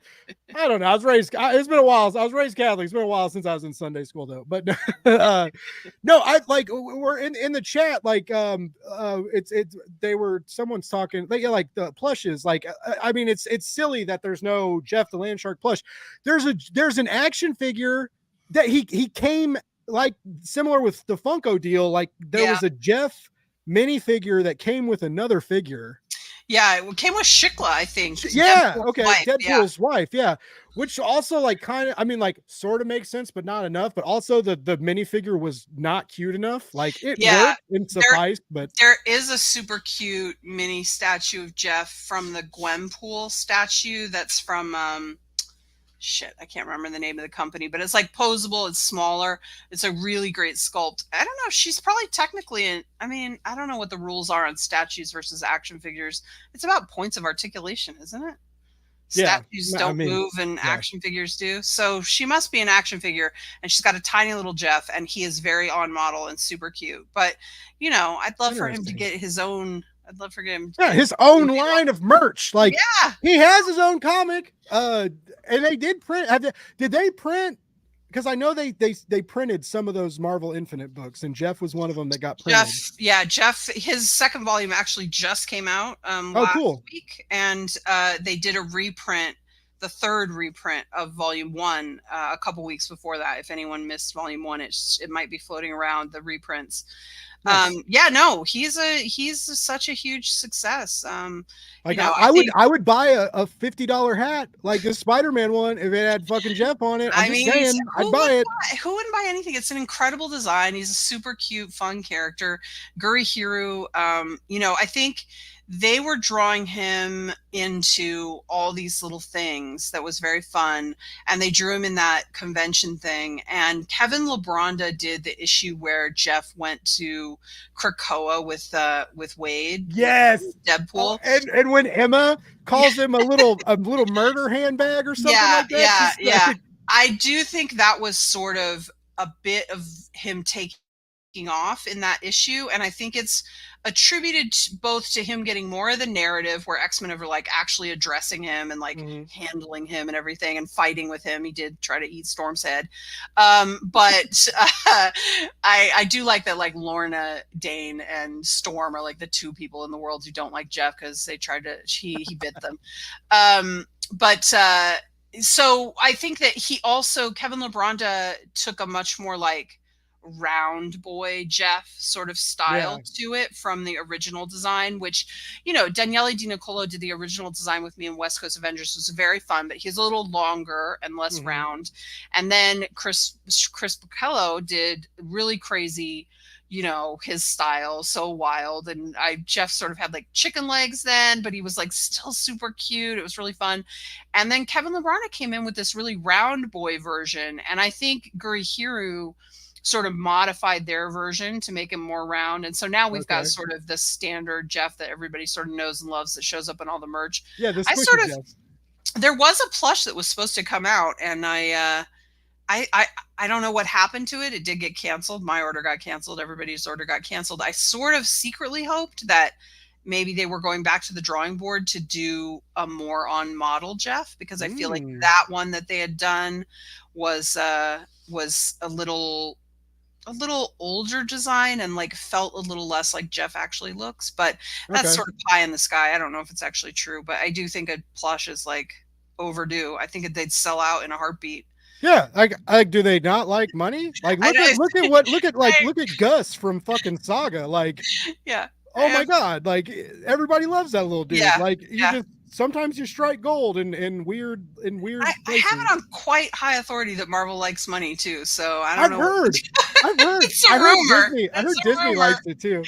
I don't know. I was raised. It's been a while. I was raised Catholic. It's been a while since I was in Sunday school, though. But no, I like we're in the chat. Like, it's they were someone's talking. Like the plushes. Like, I mean, it's silly that there's no Jeff the Landshark plush. There's an action figure that he came like similar with the Funko deal. Like there was a Jeff minifigure that came with another figure. Yeah, it came with Shikla, I think. Yeah, Deadpool's okay, wife, Deadpool's wife, yeah. Which also like kind of, I mean, like sort of makes sense, but not enough. But also the minifigure was not cute enough. Like it worked and sufficed, but there is a super cute mini statue of Jeff from the Gwenpool statue. That's from shit, I can't remember the name of the company, but it's like posable, it's smaller, it's a really great sculpt. I don't know if she's probably technically in, I mean, I don't know what the rules are on statues versus action figures. It's about points of articulation, isn't it? Statues don't move and action figures do. So she must be an action figure, and she's got a tiny little Jeff, and he is very on model and super cute. But you know, I'd love for him to get his own. I'd love for him. Yeah, his own line of merch. Like, he has his own comic. And they did print. Did they print? Because I know they printed some of those Marvel Infinite books, and Jeff was one of them that got printed. Jeff, his second volume actually just came out last week, and they did a reprint, the third reprint of Volume 1 a couple weeks before that. If anyone missed Volume 1, it might be floating around the reprints. Nice. He's such a huge success. Like, you know, I would buy a $50 hat like the Spider-Man one if it had fucking Jeff on it. I'm just saying, I'd buy it. Who wouldn't buy anything? It's an incredible design. He's a super cute, fun character. Gurihiru, you know, I think they were drawing him into all these little things that was very fun, and they drew him in that convention thing. And Kevin LeBronda did the issue where Jeff went to Krakoa with Wade. Yes, Deadpool. And when Emma calls him a little murder handbag or something like that. I do think that was sort of a bit of him taking off in that issue, and I think it's attributed both to him getting more of the narrative where X-Men are like actually addressing him and like handling him and everything and fighting with him. He did try to eat Storm's head, but I do like that like Lorna Dane and Storm are like the two people in the world who don't like Jeff because they tried to he bit them. So I think that Kevin LeBronda took a much more like round boy Jeff sort of style to it from the original design, which, you know, Daniele Di Niccolo did the original design with me in West Coast Avengers. It was very fun, but he's a little longer and less round. And then Chris Bochello did really crazy, you know, his style, so wild. And Jeff sort of had like chicken legs then, but he was like still super cute. It was really fun. And then Kevin LeBronda came in with this really round boy version. And I think Gurihiru sort of modified their version to make him more round. And so now we've got sort of the standard Jeff that everybody sort of knows and loves that shows up in all the merch. Yeah, there was a plush that was supposed to come out, and I I don't know what happened to it. It did get canceled. My order got canceled. Everybody's order got canceled. I sort of secretly hoped that maybe they were going back to the drawing board to do a more on model Jeff, because I feel like that one that they had done was a little older design and like felt a little less like Jeff actually looks, but that's sort of pie in the sky. I don't know if it's actually true, but I do think a plush is like overdue. I think they'd sell out in a heartbeat. Yeah, like, do they not like money? Like, look at Gus from fucking Saga. Like, yeah. Oh my God! Like, everybody loves that little dude. Yeah, like, you just sometimes you strike gold in weird places. I have it on quite high authority that Marvel likes money too. So I don't know. I've heard. It's a rumor. I heard Disney likes it too.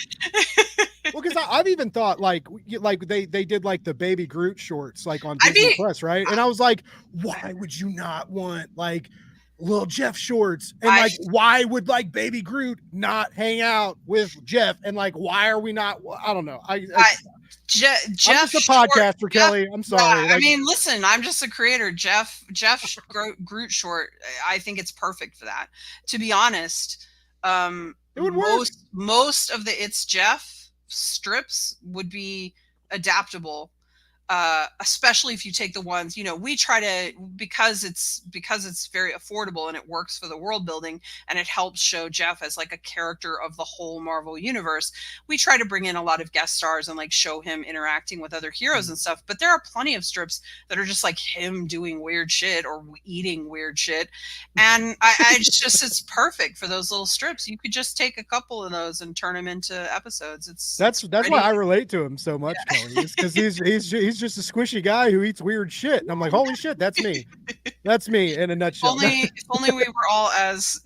Well, because I've even thought like they did like the Baby Groot shorts like on Disney Plus, right? And I was like, why would you not want like little Jeff shorts? And like, why would like Baby Groot not hang out with Jeff? And like, why are we not? I don't know. Jeff, I'm just a podcaster, Kelly. I'm sorry. I mean, listen, I'm just a creator. Jeff Groot short. I think it's perfect for that. To be honest, it would work. Most of the It's Jeff strips would be adaptable, especially if you take the ones, we try to, because it's very affordable and it works for the world building and it helps show Jeff as like a character of the whole Marvel universe. We try to bring in a lot of guest stars and like show him interacting with other heroes and stuff. But there are plenty of strips that are just like him doing weird shit or eating weird shit. And it's perfect for those little strips. You could just take a couple of those and turn them into episodes. That's why I relate to him so much, Kelly, because he's just a squishy guy who eats weird shit, and I'm like, holy shit, that's me. That's me in a nutshell. If only we were all as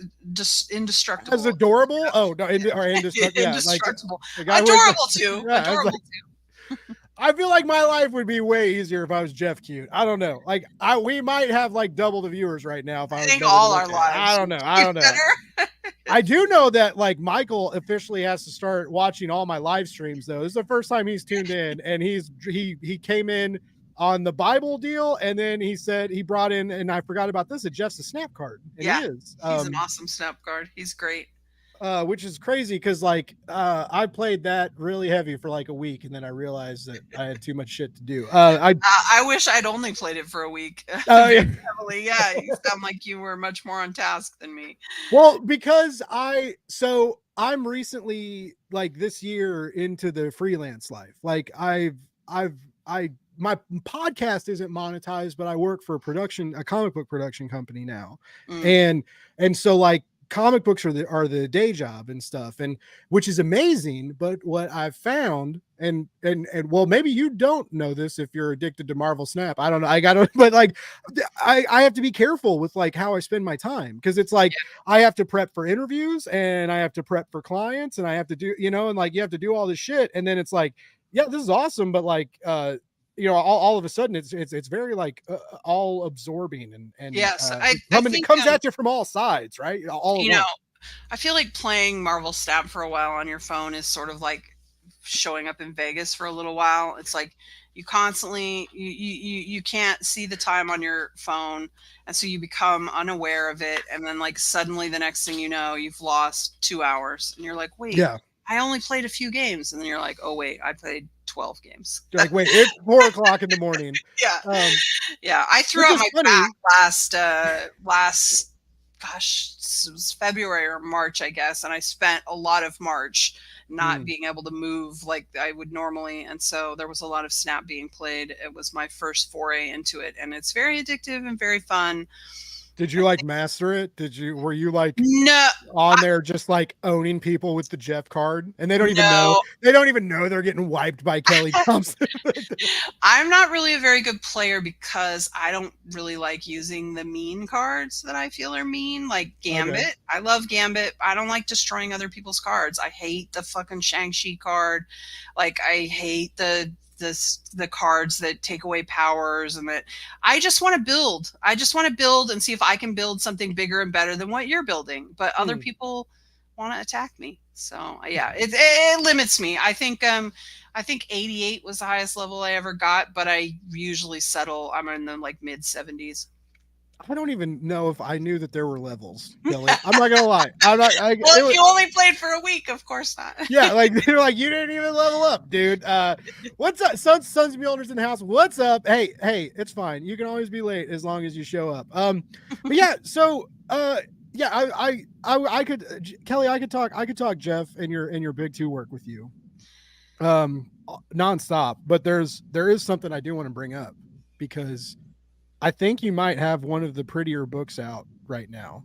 indestructible, as adorable. Oh no, indestructible. Yeah, indestructible. Like, adorable too. Yeah, adorable too. I feel like my life would be way easier if I was Jeff Cute. I don't know. Like we might have like double the viewers right now if I was. I think all our lives. I don't know. I do know that like Michael officially has to start watching all my live streams though. This is the first time he's tuned in, and he came in on the Bible deal, and then he said he brought in, and I forgot about this, Jeff's a snap card. And yeah, he's an awesome snap card. He's great. Which is crazy because like I played that really heavy for like a week, and then I realized that I had too much shit to do. I wish I'd only played it for a week. Oh yeah. Yeah, you sound like you were much more on task than me. Well, because I'm recently like this year into the freelance life. Like my podcast isn't monetized, but I work for a comic book production company now, and so like. Comic books are the day job and stuff, and which is amazing. But what I've found, and well, maybe you don't know this if you're addicted to Marvel Snap. I don't know. But like, I have to be careful with like how I spend my time, because it's like I have to prep for interviews and I have to prep for clients and I have to do, and like you have to do all this shit, and then it's like, yeah, this is awesome, but like, all of a sudden it's very like all absorbing and yes, it comes at you from all sides, right? I feel like playing Marvel Snap for a while on your phone is sort of like showing up in Vegas for a little while. It's like you constantly you can't see the time on your phone, and so you become unaware of it, and then like suddenly the next thing you know, you've lost 2 hours and you're like, wait, I only played a few games, and then you're like, oh wait, I played 12 games. You're like, wait, it's 4:00 in the morning. Yeah. I threw out my back last gosh, it was February or March, I guess, and I spent a lot of March not being able to move like I would normally, and so there was a lot of Snap being played. It was my first foray into it, and it's very addictive and very fun. Did you like master it? Were you like no on there just like owning people with the Jeff card, and they don't even know they're getting wiped by Kelly Thompson? I'm not really a very good player because I don't really like using the mean cards that I feel are mean, like Gambit. Okay. I love Gambit. I don't like destroying other people's cards. I hate the fucking Shang-Chi card. Like I hate the cards that take away powers, and that I just want to build. I just want to build and see if I can build something bigger and better than what you're building. But other people want to attack me. So yeah, it limits me. I think 88 was the highest level I ever got, but I usually settle. I'm in the like mid 70s. I don't even know if I knew that there were levels, Kelly. I'm not gonna lie. I'm not. Well, if you only played for a week, of course not. Yeah, like they're like, you didn't even level up, dude. What's up? Sons and Mjolnir's in the house. What's up? Hey, it's fine. You can always be late as long as you show up. But yeah, so yeah, I could Kelly, I could talk Jeff and your big two work with you. Nonstop. But there is something I do want to bring up because I think you might have one of the prettier books out right now.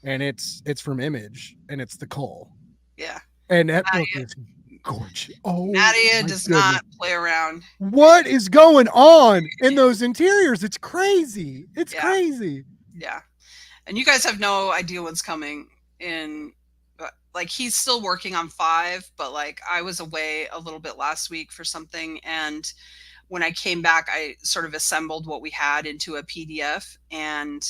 And it's from Image and it's The Cull. Yeah. And that book is gorgeous. Oh, Nadia does not play around. What is going on in those interiors? It's crazy. It's crazy. Yeah. And you guys have no idea what's coming in. Like, he's still working on 5, but like I was away a little bit last week for something. And when I came back, I sort of assembled what we had into a PDF and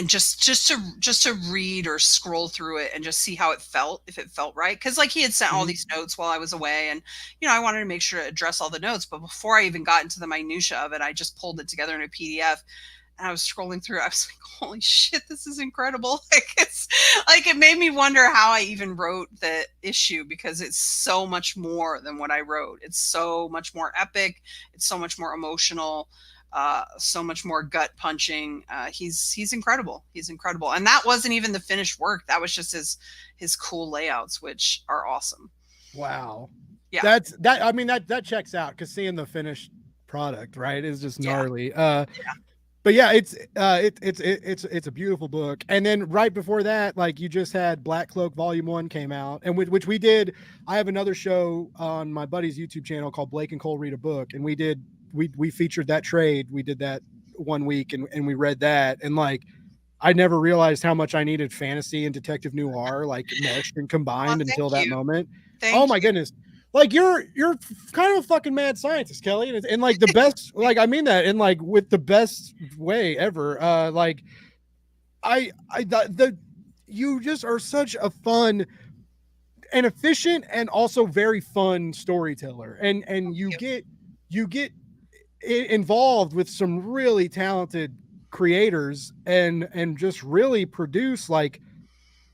just to read or scroll through it and just see how it felt, if it felt right. Cause like he had sent all these notes while I was away and, you know, I wanted to make sure to address all the notes, but before I even got into the minutia of it, I just pulled it together in a PDF and I was scrolling through. I was like, holy shit, this is incredible. Like, it's like, it made me wonder how I even wrote the issue because it's so much more than what I wrote. It's so much more epic. It's so much more emotional. So much more gut punching. He's incredible. He's incredible. And that wasn't even the finished work. That was just his cool layouts, which are awesome. Wow. Yeah. I mean, that checks out because seeing the finished product, right, is just gnarly. But yeah, it's a beautiful book. And then right before that, like you just had Black Cloak Volume 1 came out, and which we did. I have another show on my buddy's YouTube channel called Blake and Cole Read a Book, and we featured that trade. We did that one week and we read that. And like, I never realized how much I needed fantasy and detective noir, like meshed and combined until that moment. Oh my goodness. Like you're kind of a fucking mad scientist, Kelly. And like the best, like, I mean that in like with the best way ever. Like you just are such a fun and efficient and also very fun storyteller. And you get involved with some really talented creators and just really produce like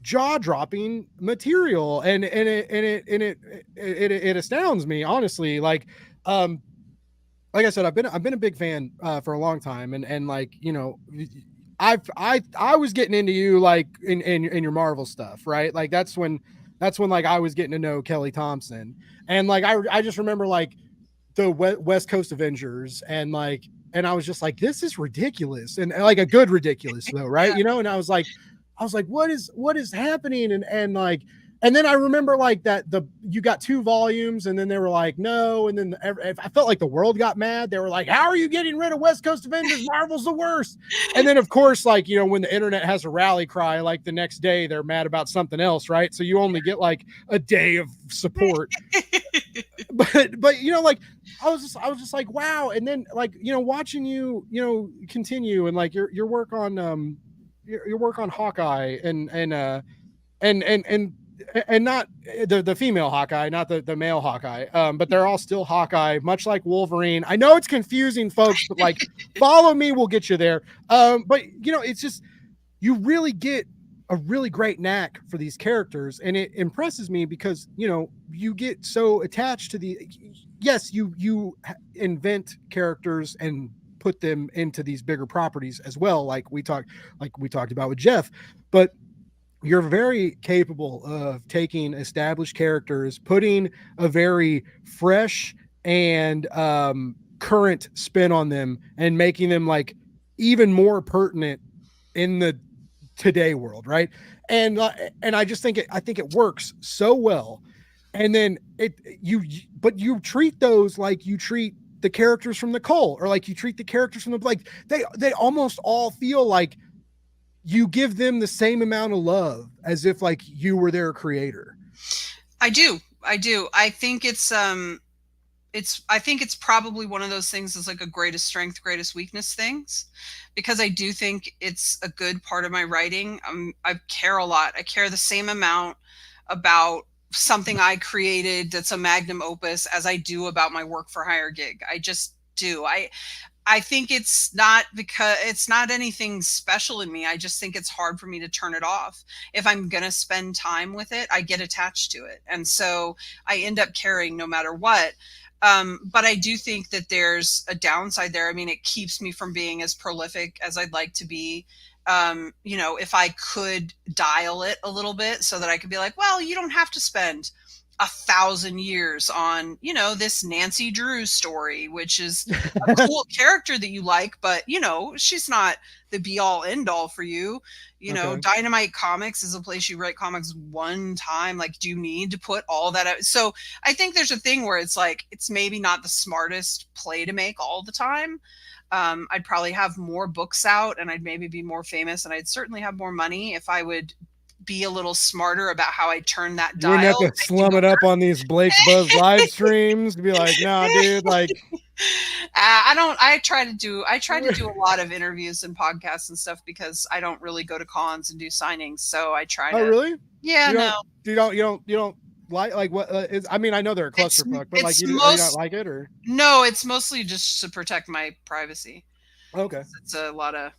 jaw-dropping material and it astounds me, honestly. Like I said, I've been a big fan for a long time, and like, you know, I was getting into you like in your Marvel stuff, right? Like that's when like I was getting to know Kelly Thompson, and like I just remember like the West Coast Avengers, and I was just like, this is ridiculous, and like a good ridiculous though, right? You know, and I was like, what is happening, and then I remember like that you got 2 volumes, and then they were like, no, and then I felt like the world got mad. They were like, how are you getting rid of West Coast Avengers? Marvel's the worst. And then of course, like, you know, when the internet has a rally cry, like the next day they're mad about something else, right? So you only get like a day of support. but you know, like I was just like, wow. And then like, you know, watching you know, continue and like your work on your work on Hawkeye and not the female Hawkeye, not the male Hawkeye, but they're all still Hawkeye, much like Wolverine. I know it's confusing, folks, but like, follow me, we'll get you there. But you know, it's just, you really get a really great knack for these characters, and it impresses me because, you know, you get so attached to yes, you invent characters and put them into these bigger properties as well, like we talked about with Jeff, but you're very capable of taking established characters, putting a very fresh and current spin on them, and making them like even more pertinent in the today world, right? And I just think it works so well. And then but you treat those like you treat the characters from the Cull, or like you treat the characters from the, like they almost all feel like you give them the same amount of love as if like you were their creator. I do. I think it's probably one of those things that's like a greatest strength, greatest weakness things, because I do think it's a good part of my writing. I care a lot. I care the same amount about something I created that's a magnum opus as I do about my work for hire gig. I just do. I think it's not because it's not anything special in me. I just think it's hard for me to turn it off. If I'm going to spend time with it, I get attached to it. And so I end up caring no matter what. But I do think that there's a downside there. I mean, it keeps me from being as prolific as I'd like to be. You know, if I could dial it a little bit so that I could be like, well, you don't have to spend 1,000 years on, you know, this Nancy Drew story, which is a cool character that you like, but you know, she's not the be all end all for you. You know, Okay. Dynamite Comics is a place you write comics one time. Like, do you need to put all that out? So I think there's a thing where it's like, it's maybe not the smartest play to make all the time. I'd probably have more books out and I'd maybe be more famous and I'd certainly have more money if I would be a little smarter about how I turn that You wouldn't have dial. to slum it up on these Blake's Buzz live streams to be like, nah, dude, like I don't. I try to do a lot of interviews and podcasts and stuff because I don't really go to cons and do signings. So I try oh to. really? Yeah, You no. don't you don't like what is I mean, I know they're a It's clusterfuck, but like it's you not most like it or no. It's mostly just to protect my privacy. okay. It's a lot of.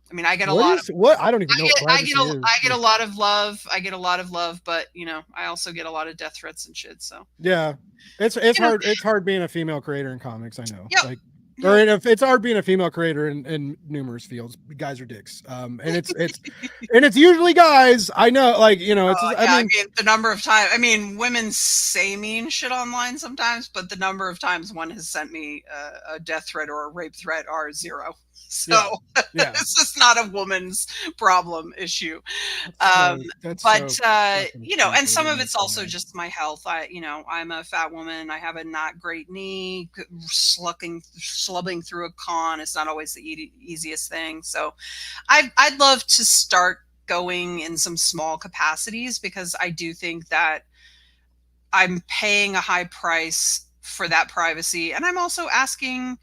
I mean, I get a What lot of. is what I don't even know what privacy is. I get a lot of love. I get a lot of love, but you know, I also get a lot of death threats and shit. So Yeah. It's you know, it's hard being a female creator in comics, I know. yep, Like or yep. it's hard being a female creator in numerous fields. Guys are dicks. And and it's usually guys. I know, like, you know, it's just, I Yeah, I mean, mean, the number of times, I mean, women say mean shit online sometimes, but the number of times one has sent me a death threat or a rape threat are zero. So yeah. it's just not a woman's problem issue. That's But so fucking you know, and stupid some of and it's that's so also mad. just my health. You know, I'm a fat woman. I have a not great knee. Slubbing through a con. It's not always the easiest thing. So I'd love to start going in some small capacities because I do think that I'm paying a high price for that privacy. And I'm also asking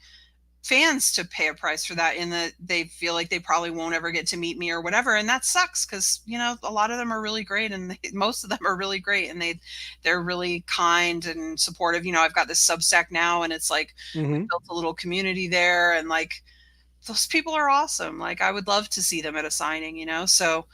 fans to pay a price for that in that they feel like they probably won't ever get to meet me or whatever. And that sucks because, you know, a lot of them are really great and most of them are really great and they're really kind and supportive. You know, I've got this Substack now and it's like we Mhm. built a little community there and like those people are awesome. Like I would love to see them at a signing, you know? So,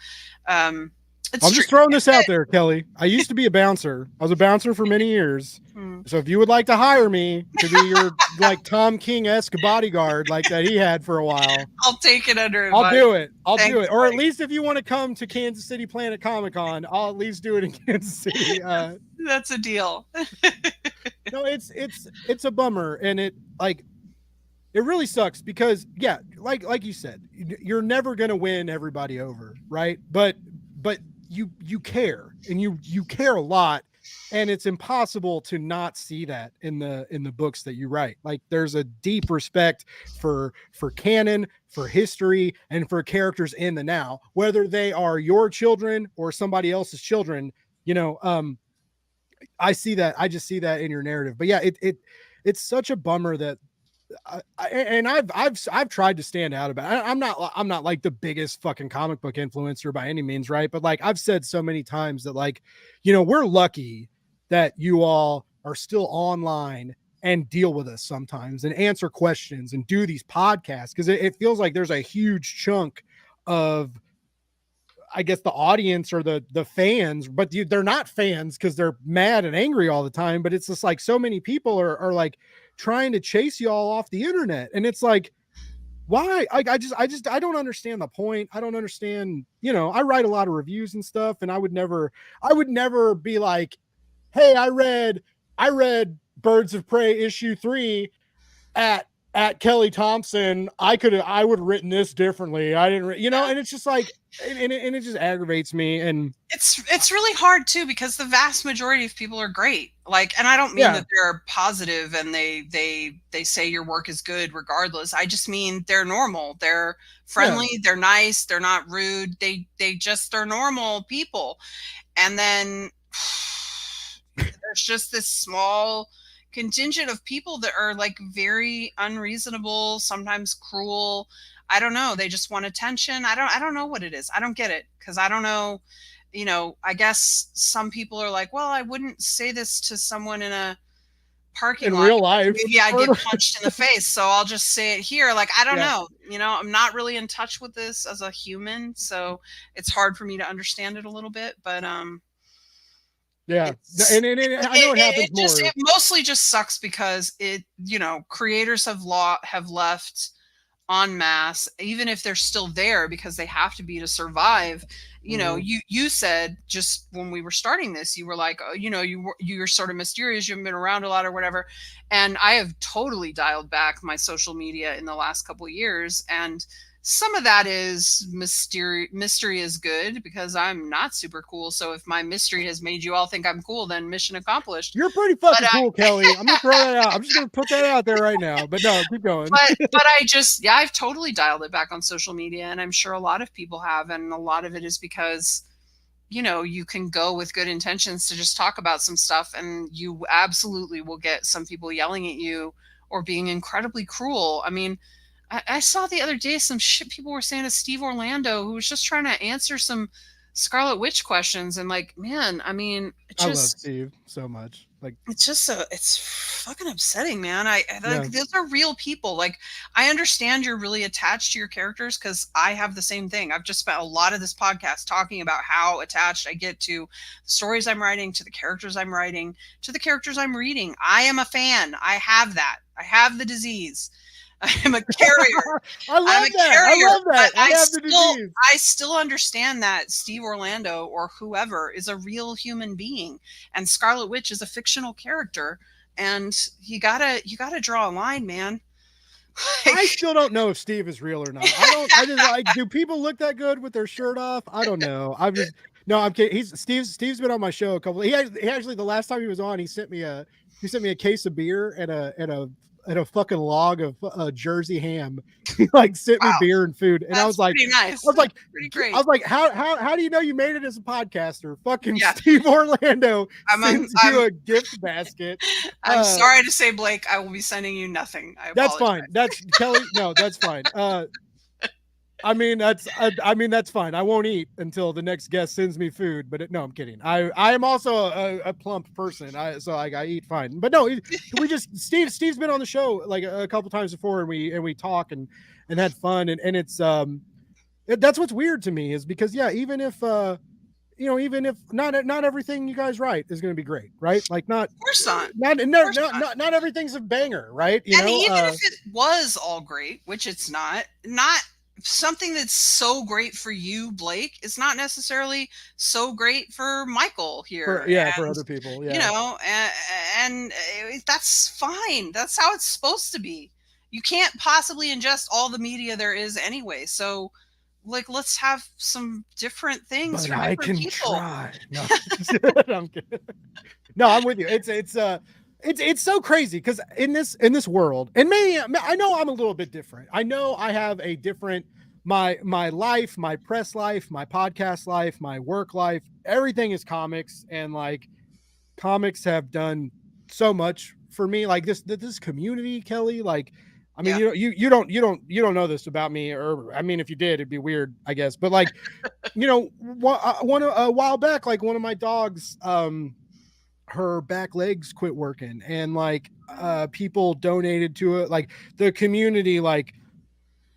it's I'm true. just throwing this out there, Kelly. I used to be a bouncer. I was a bouncer for many years. Hmm. So if you would like to hire me to be your like Tom King-esque bodyguard like that he had for a while, I'll take it under I'll advice. do it. I'll do Thanks, it. Or at Mike. least if you want to come to Kansas City Planet Comic Con, I'll at least do it in Kansas City. That's a deal. No, it's a bummer, and it like it really sucks because yeah, like you said, you're never gonna win everybody over, right? But you care and you care a lot, and it's impossible to not see that in the books that you write. Like there's a deep respect for canon, for history, and for characters in the now, whether they are your children or somebody else's children. You know, I see that. I just see that in your narrative. But yeah, it's such a bummer that and I've tried to stand out about it. I'm not like the biggest fucking comic book influencer by any means, right? But like I've said so many times that like, you know, we're lucky that you all are still online and deal with us sometimes and answer questions and do these podcasts because it feels like there's a huge chunk of I guess the audience or the fans, but they're not fans because they're mad and angry all the time. But it's just like so many people are like trying to chase y'all off the internet, and it's like, why? I don't understand the point. I don't understand. You know, I write a lot of reviews and stuff, and I would never be like, hey, I read Birds of Prey issue 3 at Kelly Thompson. I would have written this differently. I didn't, you know, and it's just like, and it just aggravates me. And It's really hard too because the vast majority of people are great. Like, and I don't mean yeah, that they're positive and they say your work is good regardless. I just mean they're normal. They're yeah, friendly, they're nice, they're not rude. They just are normal people. And then there's just this small contingent of people that are like very unreasonable, sometimes cruel. I don't know. They just want attention. I don't know what it is. I don't get it because I don't know. You know, I guess some people are like, well, I wouldn't say this to someone in a parking in lot, real life. maybe I get punched in the face. So I'll just say it here. Like, I don't know. I'm not really in touch with this as a human, so it's hard for me to understand it a little bit. But yeah, and I know it happens more. It mostly just sucks because creators have left en masse, even if they're still there because they have to be to survive. You said just when we were starting this, you were like, oh, you're sort of mysterious, you haven't been around a lot or whatever, and I have totally dialed back my social media in the last couple of years, and some of that is mystery is good because I'm not super cool. So if my mystery has made you all think I'm cool, then mission accomplished. You're pretty fucking cool, Kelly. I'm gonna throw that out. I'm just gonna put that out there right now. But no, keep going. But I've totally dialed it back on social media, and I'm sure a lot of people have, and a lot of it is because you can go with good intentions to just talk about some stuff, and you absolutely will get some people yelling at you or being incredibly cruel. I mean, I saw the other day some shit people were saying to Steve Orlando, who was just trying to answer some Scarlet Witch questions. And like, man, I mean, I love Steve so much. Like, it's fucking upsetting, man. Those are real people. Like, I understand you're really attached to your characters because I have the same thing. I've just spent a lot of this podcast talking about how attached I get to the stories I'm writing, to the characters I'm writing, to the characters I'm reading. I am a fan. I have that. I have the disease. I'm a carrier. I love that. I still understand that Steve Orlando or whoever is a real human being, and Scarlet Witch is a fictional character, and you gotta draw a line, man. I still don't know if Steve is real or not. Do people look that good with their shirt off? I don't know. I'm kidding. Steve's been on my show a couple. He actually the last time he was on, he sent me a case of beer and a fucking log of Jersey ham. He like sent me beer and food, and I was like, nice. I was like, pretty great. I was like, how do you know you made it as a podcaster? Fucking Steve Orlando sends you a gift basket. I'm sorry to say, Blake, I will be sending you nothing. That's fine. That's Kelly. No, that's fine. I mean that's fine. I won't eat until the next guest sends me food. But no, I'm kidding. I am also a plump person. I eat fine. But no, Steve's been on the show like a couple times before, and we talk and had fun, and it's that's what's weird to me is because even if even if not everything you guys write is going to be great, right? Like of course not. Not everything's a banger, right? Even if it was all great, which it's not something that's so great for you, Blake, is not necessarily so great for Michael here. For other people, and that's fine. That's how it's supposed to be. You can't possibly ingest all the media there is anyway. So, like, let's have some different things for different people. Try. No, I'm kidding. No, I'm with you. It's so crazy because in this world, and maybe I know I'm a little bit different. I know I have a different my life, my press life, my podcast life, my work life. Everything is comics, and like comics have done so much for me. Like this community, Kelly. Like, I mean, you don't know this about me, or I mean, if you did, it'd be weird, I guess. But like, a while back, like one of my dogs, her back legs quit working, and like people donated to it. Like the community like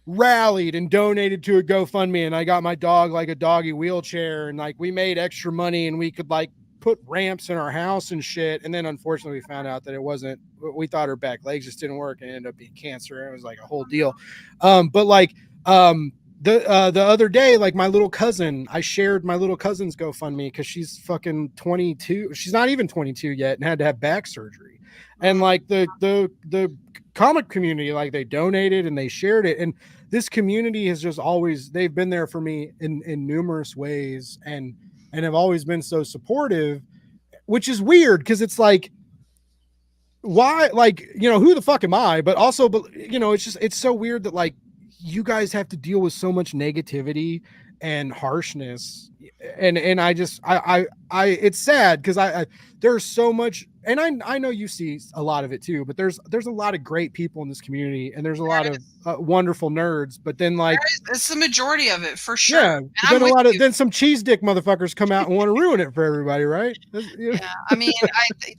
rallied and donated to a GoFundMe, and I got my dog like a doggy wheelchair, and like we made extra money, and we could like put ramps in our house and shit. And then unfortunately we found out that it wasn't, we thought her back legs just didn't work, and it ended up being cancer. It was like a whole deal. But like the other day, like my little cousin, I shared my little cousin's GoFundMe because she's fucking 22. She's not even 22 yet, and had to have back surgery. And like the comic community, like they donated and they shared it. And this community has just always, they've been there for me in numerous ways, and have always been so supportive, which is weird because it's like, why, like, who the fuck am I? But also, it's so weird that like you guys have to deal with so much negativity and harshness, and I it's sad because there's so much and I know you see a lot of it too, but there's a lot of great people in this community, and there's a lot of wonderful nerds. But then like it's the majority of it for sure. yeah, And but then I'm a with lot of you. then some cheese dick motherfuckers come out and want to ruin it for everybody, right? Yeah, I mean,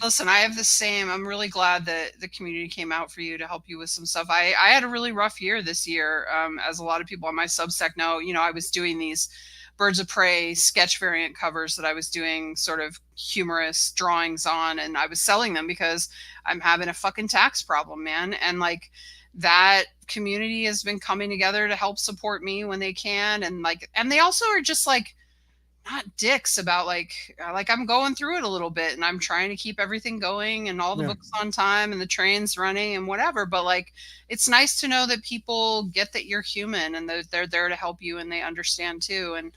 listen. I have the same. I'm really glad that the community came out for you to help you with some stuff. I had a really rough year this year, as a lot of people on my Substack know. You know, I was doing these Birds of Prey sketch variant covers that I was doing sort of humorous drawings on, and I was selling them because I'm having a fucking tax problem, man. And like that community has been coming together to help support me when they can, and like, and they also are just like not dicks about like I'm going through it a little bit and I'm trying to keep everything going and all the Yeah. books on time and the trains running and whatever, but like it's nice to know that people get that you're human and that they're there to help you and they understand too. And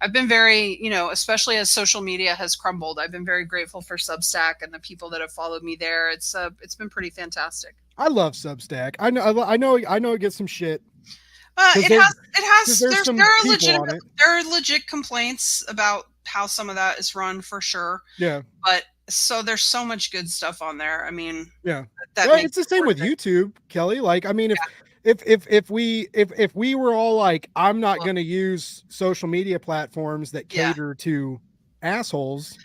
I've been very, you know, especially as social media has crumbled, I've been very grateful for Substack and the people that have followed me there. It's been pretty fantastic. I love Substack. I know it gets some shit. It has There's some people on it. there are legit complaints about how some of that is run for sure. Yeah. But so there's so much good stuff on there. I mean, Yeah. that Well, makes it's the it same worth with it. YouTube, Kelly. Like, I mean, Yeah. if we were all like, I'm not Well, going to use social media platforms that yeah. cater to assholes,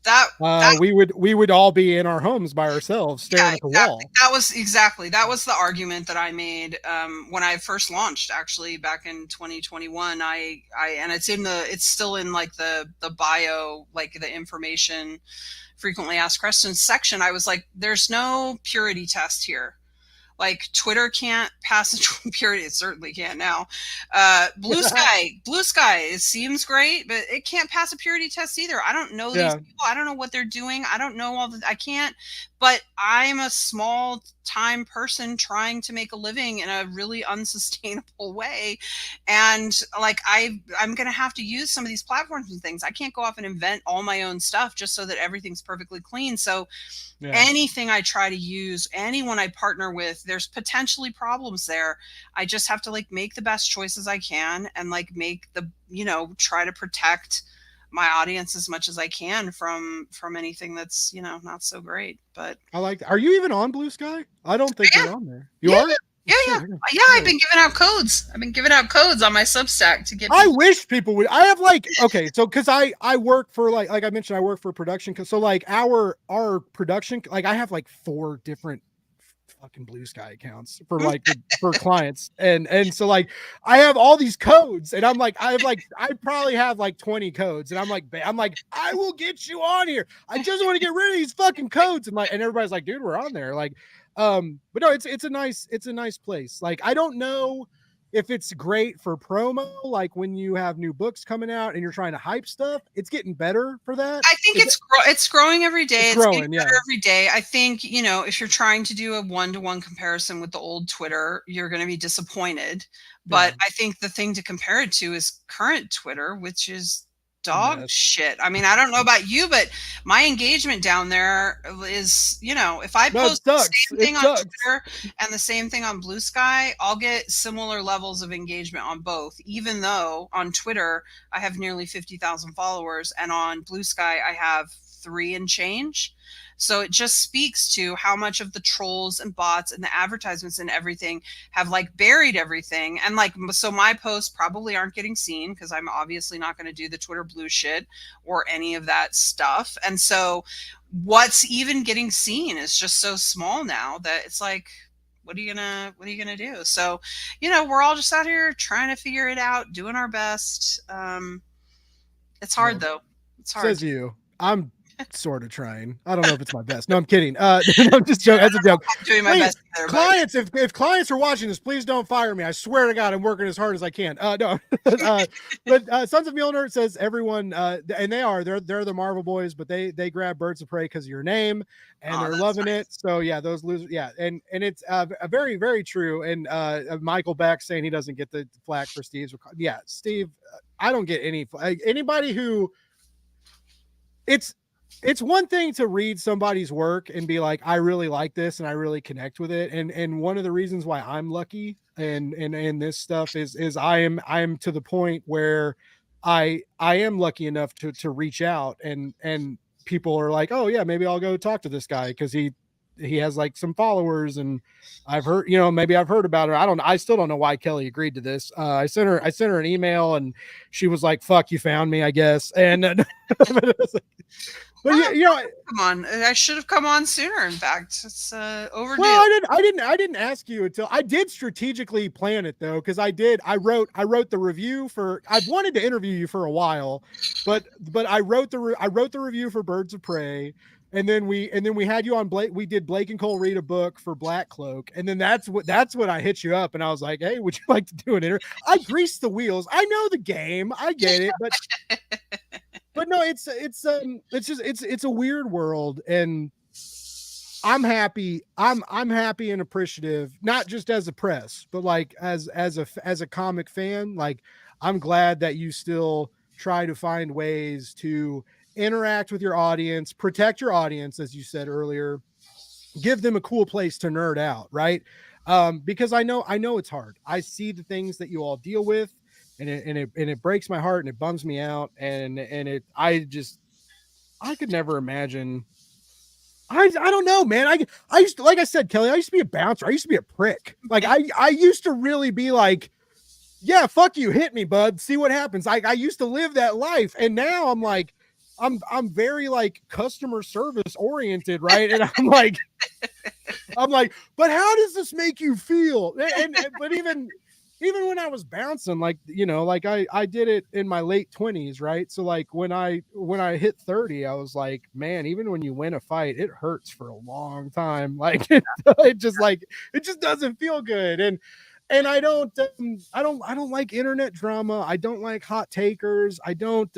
That that we would all be in our homes by ourselves staring yeah, at the exactly. wall. That was the argument that I made when I first launched. Actually, back in 2021, and it's still in like the bio, like the information, frequently asked questions section. I was like, there's no purity test here. Like Twitter can't pass a purity. It certainly can't now. Blue Sky, it seems great, but it can't pass a purity test either. I don't know these Yeah. people. I don't know what they're doing. I don't know I can't, but I'm a small time person trying to make a living in a really unsustainable way. And like, I'm going to have to use some of these platforms and things. I can't go off and invent all my own stuff just so that everything's perfectly clean. So Yeah. anything I try to use, anyone I partner with, there's potentially problems there. I just have to like make the best choices I can and like make the, you know, try to protect my audience as much as I can from anything that's, you know, not so great. But I like that. Are you even on Blue Sky? I don't think you're on there. You yeah, are? yeah. I've been giving out codes. I've been giving out codes on my Substack to get. I wish people would. I have like, okay, so because I work for like I mentioned, I work for production. So like our production, like I have like 4 different fucking Blue Sky accounts for like for clients, and so like I have all these codes, and I'm like I probably have like 20 codes, and I'm like I will get you on here. I just want to get rid of these fucking codes, and everybody's like, dude, we're on there, like, but no, it's a nice place. Like I don't know if it's great for promo, like when you have new books coming out and you're trying to hype stuff. It's getting better for that. I think it's growing every day. It's growing, getting better every day. I think, you know, if you're trying to do a one-to-one comparison with the old Twitter, you're going to be disappointed. But I think the thing to compare it to is current Twitter, which is dog shit. I mean, I don't know about you, but my engagement down there is, you know, if I post the same thing on Twitter and the same thing on Blue Sky, I'll get similar levels of engagement on both, even though on Twitter I have nearly 50,000 followers and on Blue Sky I have 3 and change. So it just speaks to how much of the trolls and bots and the advertisements and everything have like buried everything. And like, so my posts probably aren't getting seen because I'm obviously not going to do the Twitter blue shit or any of that stuff. And so what's even getting seen is just so small now that it's like, what are you gonna do? So, you know, we're all just out here trying to figure it out, doing our best. It's hard though. It's hard. Says you. I'm sort of trying. I don't know if it's my best. No, I'm kidding. I'm just joking. That's a joke. I'm doing my best there, clients, if clients are watching this, please don't fire me. I swear to God, I'm working as hard as I can. No, but Sons of Mjolnir says everyone, and they're the Marvel boys, but they grab Birds of Prey because of your name, and they're loving it. So yeah, those losers, yeah, and it's a very, very true. And Michael Beck saying he doesn't get the flack for Steve's. Yeah, Steve, I don't get anybody who it's one thing to read somebody's work and be like, I really like this and I really connect with it. And one of the reasons why I'm lucky and this stuff is I am to the point where I am lucky enough to reach out and people are like, oh yeah, maybe I'll go talk to this guy because he has like some followers, and I've heard, maybe I've heard about her. I still don't know why Kelly agreed to this. I sent her an email, and she was like, fuck, you found me, I guess. And but come on, I should have come on sooner. In fact, it's overdue. Well, I didn't ask you until I did strategically plan it though, because I wrote the review for. I've wanted to interview you for a while, but I wrote the review for Birds of Prey, and then we had you on Blake. We did Blake and Cole read a book for Black Cloak, and then that's what I hit you up, and I was like, hey, would you like to do an interview? I greased the wheels. I know the game. I get it, but no, it's a weird world, and I'm happy. I'm happy and appreciative, not just as a press, but like as a comic fan. Like, I'm glad that you still try to find ways to interact with your audience, protect your audience, as you said earlier, give them a cool place to nerd out, right? Because I know it's hard. I see the things that you all deal with, and it breaks my heart and it bums me out, and I could never imagine. I don't know, man. I used to, like I said, Kelly, I used to be a bouncer. I used to be a prick. Like I used to really be like, yeah, fuck you, hit me, bud. See what happens. I used to live that life, and now I'm like, I'm very like customer service oriented, right? And I'm like, but how does this make you feel? But even when I was bouncing, like, like I did it in my late 20s, right? So like when I hit 30, I was like, man, even when you win a fight, it hurts for a long time. Like it just doesn't feel good. And I don't like internet drama. I don't like hot takers. I don't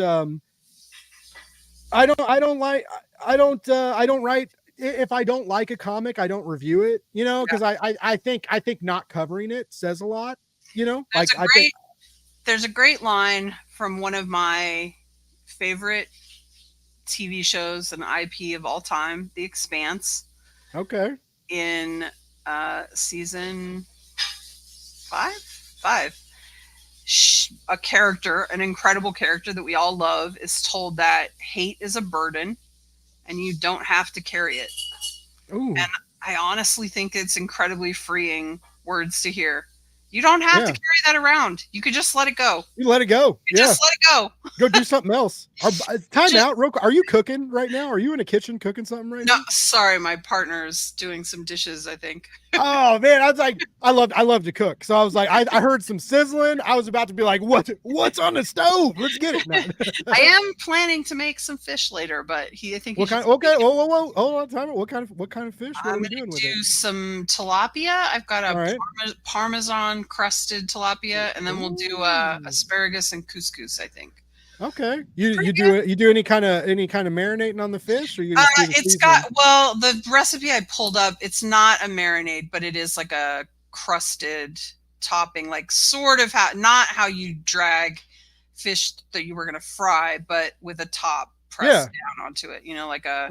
write. If I don't like a comic, I don't review it, because I think not covering it says a lot. There's a great line from one of my favorite TV shows and IP of all time, The Expanse. Okay. In season five, a character, an incredible character that we all love, is told that hate is a burden and you don't have to carry it. Ooh. And I honestly think it's incredibly freeing words to hear. You don't have to carry that around. You could just let it go. You let it go. Just let it go. Go do something else. Time out. Real quick. Are you cooking right now? Are you in a kitchen cooking something right now? No, sorry. My partner's doing some dishes, I think. Oh man, I was like, I love to cook. So I was like, I heard some sizzling. I was about to be like, what's on the stove? Let's get it. No. I am planning to make some fish later, but I think what kind? Okay, whoa, hold on, time. What kind of fish? What I'm are we doing with it? Do some tilapia. I've got a Parmesan crusted tilapia, and then we'll do asparagus and couscous, I think. Okay. You do any kind of marinating on the fish, or you just the recipe I pulled up, it's not a marinade, but it is like a crusted topping, like sort of not how you drag fish that you were going to fry, but with a top pressed down onto it, like a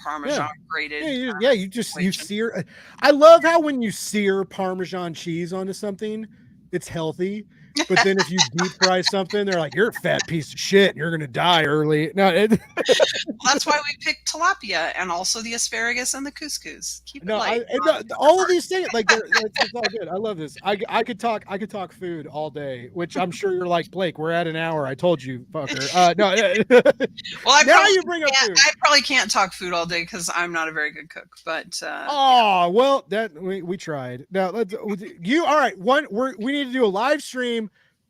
Parmesan grated. You sear. I love how when you sear Parmesan cheese onto something, it's healthy. But then if you deep fry something, they're like, you're a fat piece of shit. You're going to die early. No, that's why we picked tilapia and also the asparagus and the couscous. Keep it light. All of these things, like, it's all good. I love this. I could talk food all day, which I'm sure you're like, Blake, we're at an hour. I told you, fucker. No. Well, you bring up food. I probably can't talk food all day because I'm not a very good cook. But well, that we tried. Now all right. We need to do a live stream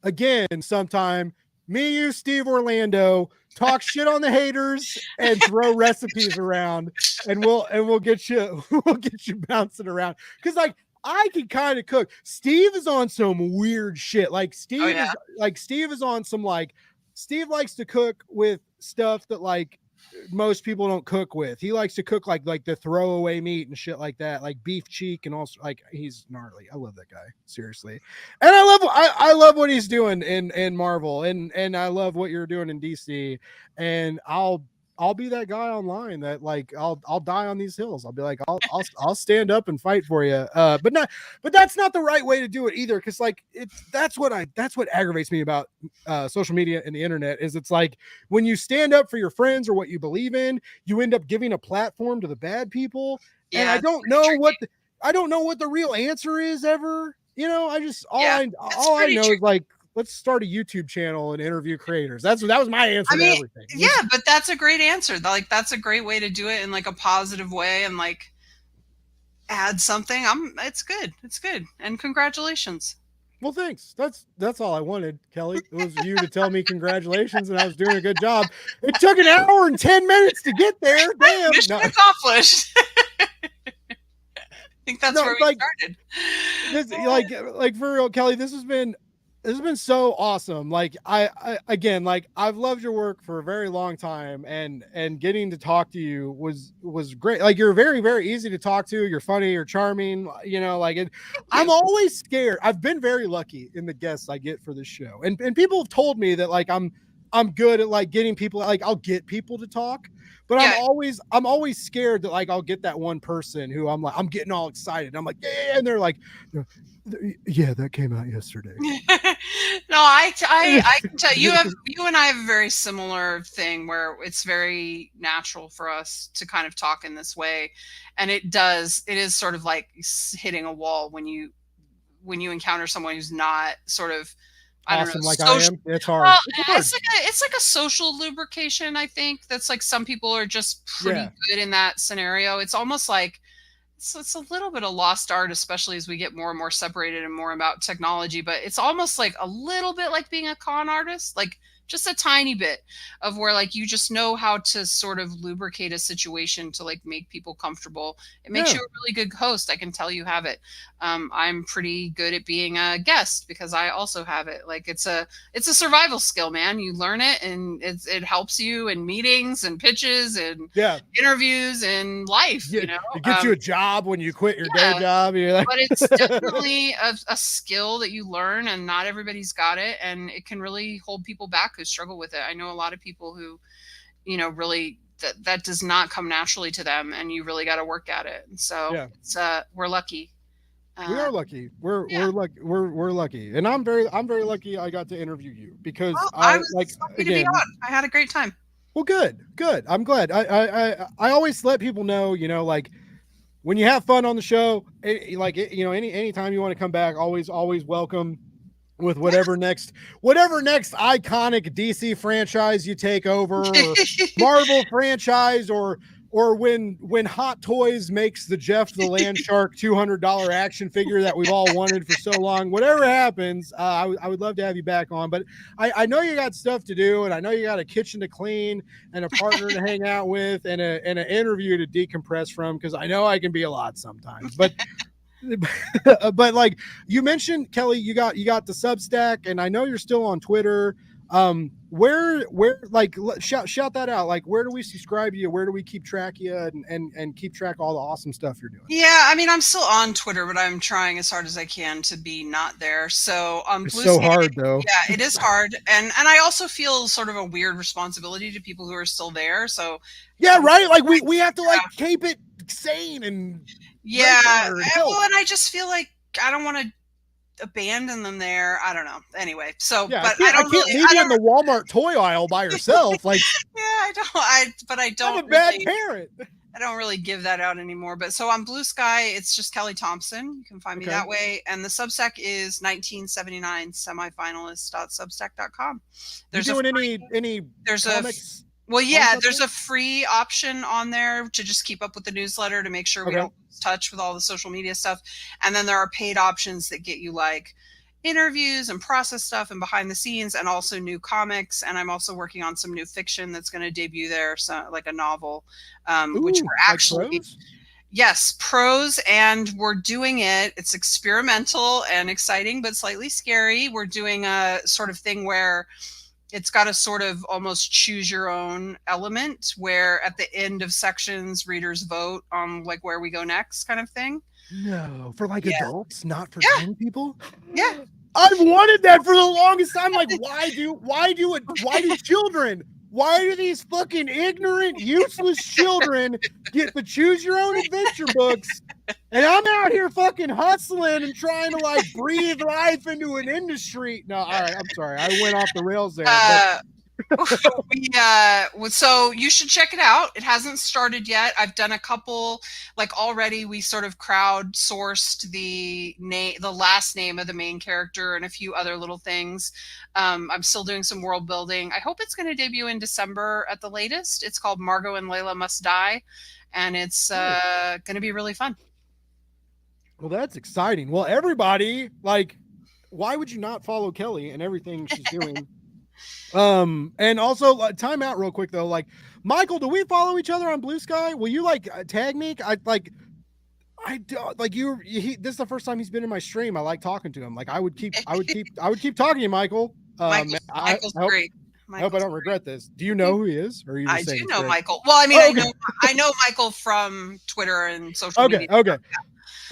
again sometime. Me, you, Steve, Orlando talk shit on the haters and throw recipes around, and we'll get you bouncing around, because like I can kind of cook. Steve is on some weird shit. Like Steve is on some, like, Steve likes to cook with stuff that like most people don't cook with. He likes to cook like the throwaway meat and shit like that, like beef cheek, and also like he's gnarly. I love that guy, seriously. And I love what he's doing in Marvel, and I love what you're doing in DC. And I'll I'll be that guy online that like I'll die on these hills. I'll be like I'll stand up and fight for you. But that's not the right way to do it either, because like that's what aggravates me about social media and the internet is it's like when you stand up for your friends or what you believe in, you end up giving a platform to the bad people. Yeah, and I don't know what the real answer is ever. You know, I just all I know is like, let's start a YouTube channel and interview creators. That was my answer to everything. Yeah, but that's a great answer. Like that's a great way to do it in like a positive way and like add something. It's good. It's good. And congratulations. Well, thanks. That's all I wanted, Kelly. It was you to tell me congratulations and I was doing a good job. It took an hour and 10 minutes to get there. Damn. Mission accomplished. I think that's where we started. Like for real, Kelly, this has been so awesome. Like again, like I've loved your work for a very long time, and getting to talk to you was great. Like you're very, very easy to talk to. You're funny, you're charming, you know, like I'm always scared. I've been very lucky in the guests I get for this show. And people have told me that like I'm good at like getting people, like I'll get people to talk, but yeah. I'm always scared that like I'll get that one person who I'm getting all excited. I'm like, yeah, and they're like, yeah, that came out yesterday. No, I can tell you and I have a very similar thing where it's very natural for us to kind of talk in this way. And it is sort of like hitting a wall when you encounter someone who's not sort of, I don't know, like social, I am. It's hard. It's like a social lubrication, I think. That's like some people are just pretty good in that scenario. It's almost like it's a little bit of lost art, especially as we get more and more separated and more about technology. But it's almost like a little bit like being a con artist, like just a tiny bit of where like you just know how to sort of lubricate a situation to like make people comfortable. It makes you a really good host. I can tell you have it. I'm pretty good at being a guest because I also have it. Like it's a survival skill, man. You learn it and it helps you in meetings and pitches and interviews and life. You know, it gets you a job when you quit your day job. You're like, but it's definitely a skill that you learn, and not everybody's got it, and it can really hold people back who struggle with it. I know a lot of people who, you know, really that does not come naturally to them, and you really got to work at it. And so we're lucky. We are lucky. We're lucky. We're lucky, and I'm very lucky. I got to interview you because I was lucky to be on. I had a great time. Well, good. I'm glad. I always let people know, you know, like when you have fun on the show, you know, anytime you want to come back, always welcome. With whatever next iconic DC franchise you take over, or Marvel franchise, or when Hot Toys makes the Jeff the Landshark $200 action figure that we've all wanted for so long, whatever happens, I would love to have you back on. But I know you got stuff to do, and I know you got a kitchen to clean and a partner to hang out with and an interview to decompress from, because I know I can be a lot sometimes. But like you mentioned, Kelly, you got the Substack, and I know you're still on Twitter. Where like shout that out. Like, where do we subscribe to you? Where do we keep track of you and keep track of all the awesome stuff you're doing? Yeah, I mean, I'm still on Twitter, but I'm trying as hard as I can to be not there. So it's so hard though. Yeah, it is hard, and I also feel sort of a weird responsibility to people who are still there. So yeah, right. Like we have to like keep it sane and and I just feel like I don't want to abandon them there. I don't know. Anyway, so but I can't leave you in the Walmart toy aisle by yourself. Like I don't. I'm a bad parent. I don't really give that out anymore. But so on Blue Sky, it's just Kelly Thompson. You can find me that way. And the Substack is 1979 semifinalist.substack.com. There's any comics? Well, yeah, there's a free option on there to just keep up with the newsletter to make sure we don't lose touch with all the social media stuff. And then there are paid options that get you like interviews and process stuff and behind the scenes, and also new comics. And I'm also working on some new fiction that's going to debut there, so like a novel, which we're actually prose, and we're doing it. It's experimental and exciting, but slightly scary. We're doing a sort of thing where it's got a sort of almost choose your own element, where at the end of sections, readers vote on like where we go next, kind of thing. No, for like adults, not for young people. Yeah, I've wanted that for the longest time. Like, why do children Why do these fucking ignorant, useless children get the choose your own adventure books? And I'm out here fucking hustling and trying to like breathe life into an industry. No, all right, I'm sorry. I went off the rails there. But So you should check it out. It hasn't started yet. I've done a couple, like already we sort of crowdsourced the last name of the main character and a few other little things. I'm still doing some world building. I hope it's going to debut in December at the latest. It's called Margot and Layla Must Die, and it's going to be really fun. Well, that's exciting. Well, everybody, like, why would you not follow Kelly and everything she's doing? And also time out real quick though. Like, Michael, do we follow each other on Blue Sky? Will you like tag me? This is the first time he's been in my stream. I like talking to him. Like I would keep talking to you, Michael. Michael's great. I hope I don't regret this. Do you know who he is? Or are you just I saying do know great? Michael. Well, I mean, I know Michael from Twitter and social media. Okay.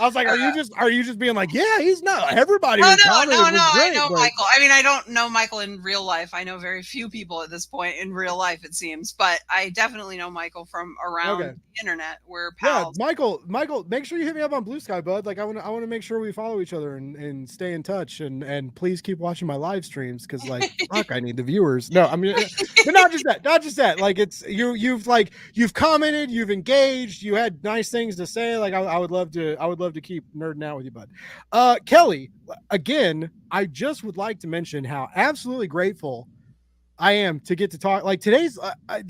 I was like, are you just being like, yeah, he's not everybody? No, great, I know Michael. I mean, I don't know Michael in real life. I know very few people at this point in real life, it seems, but I definitely know Michael from around the internet. We're pals. Yeah, Michael, make sure you hit me up on Blue Sky, bud. Like I want to make sure we follow each other and stay in touch and please keep watching my live streams because like fuck, I need the viewers. No, I mean, but not just that. Like it's you've commented, you've engaged, you had nice things to say. Like I would love to keep nerding out with you, bud. Kelly, again, I just would like to mention how absolutely grateful I am to get to talk. Like today's, I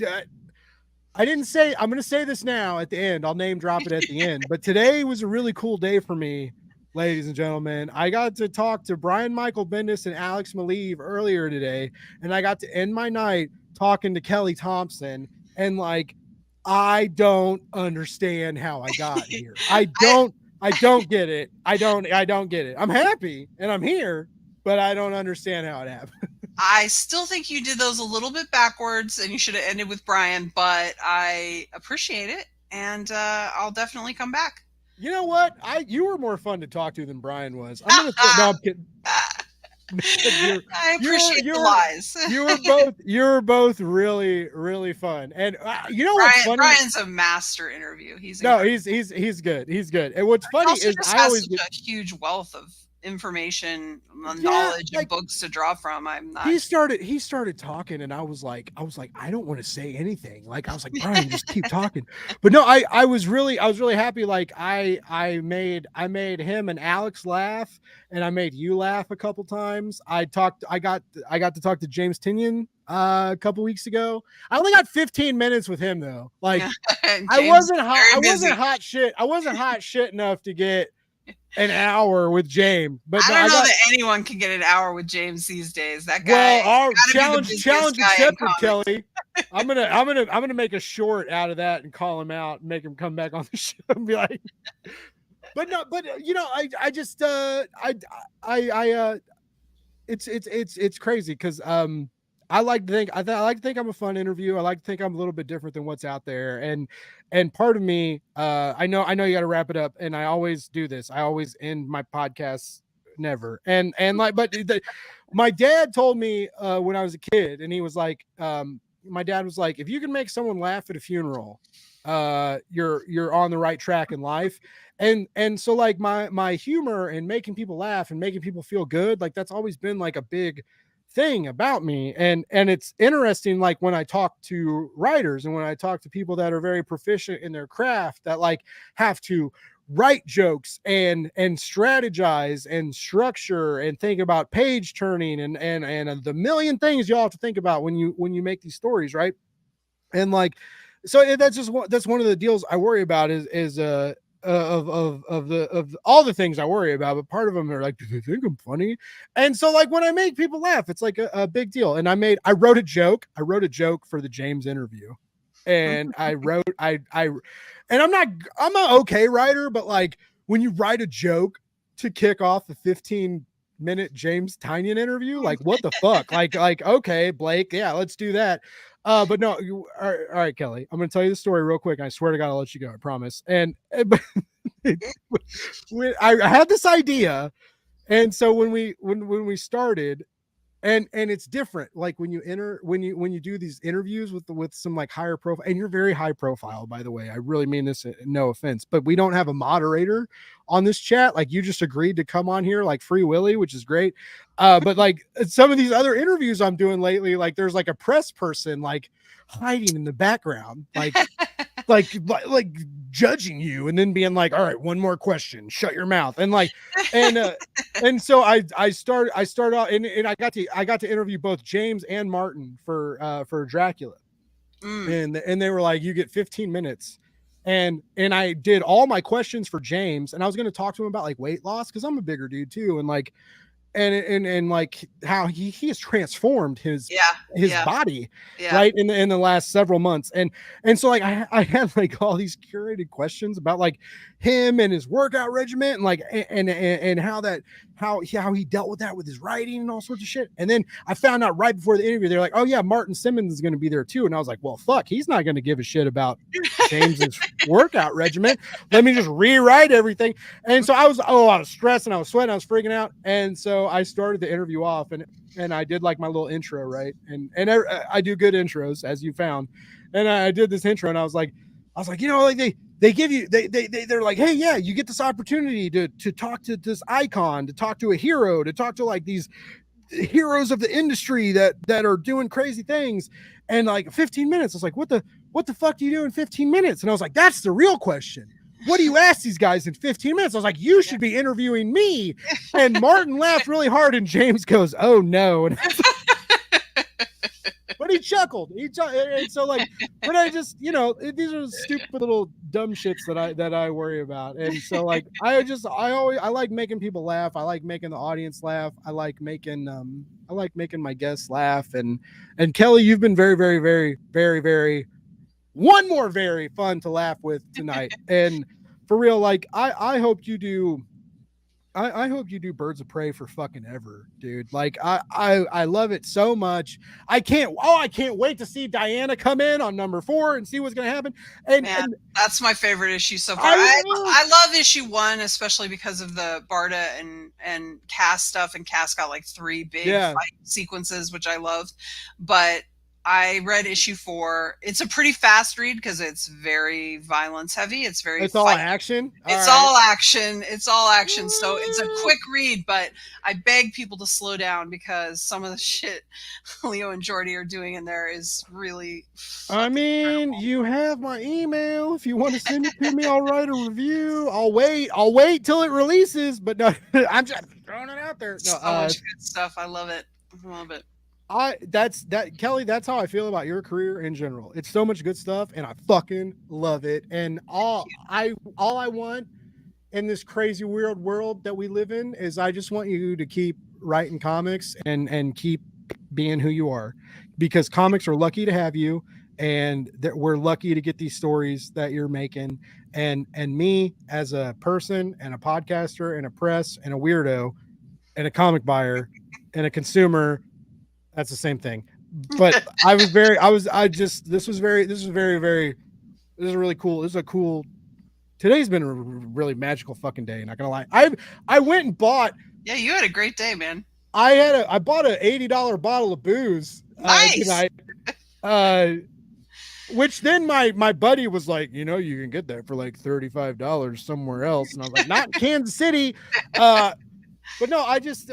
didn't say, I'm going to say this now at the end. I'll name drop it at the end, but today was a really cool day for me, ladies and gentlemen. I got to talk to Brian Michael Bendis and Alex Maleev earlier today, and I got to end my night talking to Kelly Thompson. And like, I don't understand how I got here. I don't get it. I don't get it. I'm happy and I'm here, but I don't understand how it happened. I still think you did those a little bit backwards and you should have ended with Brian, but I appreciate it. And I'll definitely come back. You know what? You were more fun to talk to than Brian was. I'm kidding. I appreciate the lies. You're both really, really fun. And you know what's funny? Brian's a master interview. He's good. He's good. And what's funny is I always get a huge wealth of information, knowledge, and books to draw from. I'm not. He started talking, and I was like, I don't want to say anything. Like I was like, Brian, just keep talking. But no, I was really happy. Like I made him and Alex laugh, and I made you laugh a couple times. I got to talk to James Tinian a couple weeks ago. I only got 15 minutes with him though. Like I wasn't hot shit enough to get an hour with James, but I don't know that anyone can get an hour with James these days. That guy. Well, our challenge accepted, Kelly. I'm gonna make a short out of that and call him out and make him come back on the show and be like. But you know, it's crazy because I like to think I'm a fun interview. I like to think I'm a little bit different than what's out there. And part of me, I know you got to wrap it up. And I always do this. I always end my podcasts never. And like, but my dad told me when I was a kid, and he was like, my dad was like, if you can make someone laugh at a funeral, you're on the right track in life. And so like my humor and making people laugh and making people feel good, like that's always been like a big thing about me. And it's interesting, like when I talk to writers and when I talk to people that are very proficient in their craft that like have to write jokes and strategize and structure and think about page turning and the million things you all have to think about when you make these stories, right? And like, so that's one of the deals I worry about is of all the things I worry about, but part of them are like, do they think I'm funny? And so like when I make people laugh, it's like a big deal. And I wrote a joke for the James interview, and I'm an okay writer, but like when you write a joke to kick off the 15-minute James Tynion interview, like what the fuck? like okay, Blake, yeah, let's do that. But no, all right, Kelly, I'm going to tell you the story real quick. I swear to God, I'll let you go. I promise. And I had this idea. And so when we started, and it's different like when you do these interviews with some like higher profile, and you're very high profile, by the way. I really mean this, no offense, but we don't have a moderator on this chat. Like, you just agreed to come on here like free willy, which is great. But like some of these other interviews I'm doing lately, like there's like a press person like hiding in the background, like judging you, and then being like, all right, one more question, shut your mouth, and like and so I start out, and I got to interview both James and Martin for Dracula. And they were like, you get 15 minutes. And I did all my questions for James, and I was going to talk to him about like weight loss, because I'm a bigger dude too, and like and like how he has transformed his body, right, in the last several months. And so like I had like all these curated questions about like him and his workout regimen, and like and how he dealt with that with his writing and all sorts of shit. And then I found out right before the interview, they're like, oh yeah, Martin Simmons is going to be there too. And I was like, well, fuck, he's not going to give a shit about James's workout regimen. Let me just rewrite everything. And so I was stressed, and I was sweating, I was freaking out. And so I started the interview off, and I did like my little intro, right? And I do good intros, as you found. And I did this intro, and I was like, you know, like they give you, they're like, hey, yeah, you get this opportunity to talk to this icon, to talk to a hero, to talk to like these heroes of the industry that are doing crazy things. And like 15 minutes, I was like, what the fuck do you do in 15 minutes? And I was like, that's the real question. What do you ask these guys in 15 minutes? I was like, you should be interviewing me. And Martin laughed really hard, and James goes, oh no. And but he chuckled. And so like, but I just, you know, these are stupid little dumb shits that I worry about. And so like, I like making people laugh. I like making the audience laugh. I like making my guests laugh. And Kelly, you've been very, very, very, very, very, one more very fun to laugh with tonight. And for real, like I hope you do. I hope you do Birds of Prey for fucking ever, dude. Like I love it so much. I can't wait to see Diana come in on number 4 and see what's gonna happen. And that's my favorite issue so far. I love issue 1, especially because of the Barda and Cass stuff, and Cass got like 3 big fight sequences, which I loved. But I read issue 4. It's a pretty fast read because it's very violence heavy. It's all action. All action. It's all action. So it's a quick read, but I beg people to slow down, because some of the shit Leo and Jordy are doing in there is really. I mean, incredible. You have my email. If you want to send it to me, I'll write a review. I'll wait till it releases. But no, I'm just throwing it out there. No, so much good stuff. I love it. I love it. Kelly, that's how I feel about your career in general. It's so much good stuff, and I fucking love it. And all I want in this crazy weird world that we live in is I just want you to keep writing comics and keep being who you are, because comics are lucky to have you, and that we're lucky to get these stories that you're making. And me as a person and a podcaster and a press and a weirdo and a comic buyer and a consumer, that's the same thing. But this is really cool. This is a cool, today's been a really magical fucking day. Not gonna lie. I went and bought. Yeah, you had a great day, man. I bought an $80 bottle of booze tonight. Which then my buddy was like, you know, you can get that for like $35 somewhere else. And I was like, not in Kansas City. But no, I just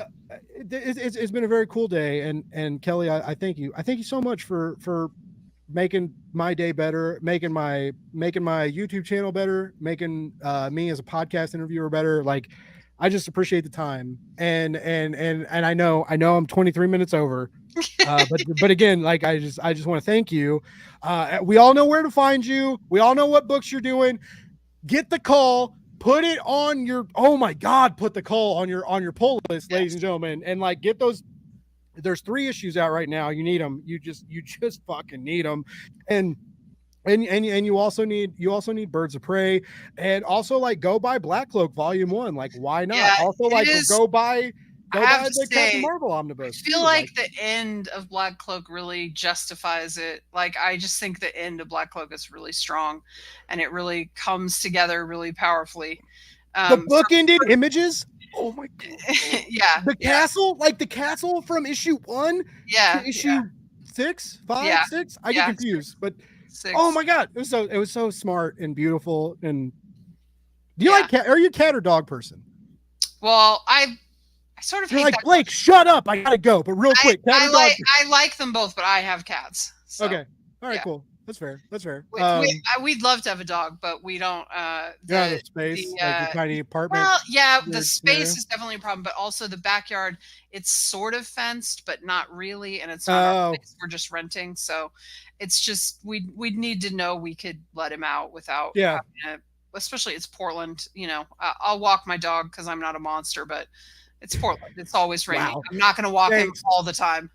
it's been a very cool day, and Kelly, I thank you. I thank you so much for making my day better, making my YouTube channel better, making me as a podcast interviewer better. Like, I just appreciate the time, and I know I'm 23 minutes over, but again, like I just want to thank you. We all know where to find you. We all know what books you're doing. Get the call. Put it on your, put the call on your pull list, ladies and gentlemen, and like get those. There's 3 issues out right now. You need them. You just fucking need them. And you also need Birds of Prey, and also like go buy Black Cloak Volume 1. Like, why not? Yeah, also like go buy the Captain Marvel omnibus. I feel like the end of Black Cloak really justifies it. Like, I just think the end of Black Cloak is really strong, and it really comes together really powerfully. The bookended images Oh my god. Yeah. The castle, like the castle from issue 1 Yeah. to issue 6, 5, Yeah. 6. I get confused, but 6. oh my god, it was so smart and beautiful. And do you like cat? Are you a cat or dog person? Well, I sort of You're hate like, that Blake, shut up. I gotta go. But real quick, cat or dog? I like them both, but I have cats. So, okay. All right, cool. That's fair. That's fair. We'd love to have a dog, but we don't. The space, like the tiny apartment. Well, yeah, the space is definitely a problem, but also the backyard. It's sort of fenced, but not really, and it's not our place. We're just renting, so it's just we'd need to know we could let him out without. Especially it's Portland. You know, I'll walk my dog because I'm not a monster, but it's Portland. It's always raining. Wow. I'm not going to walk him all the time.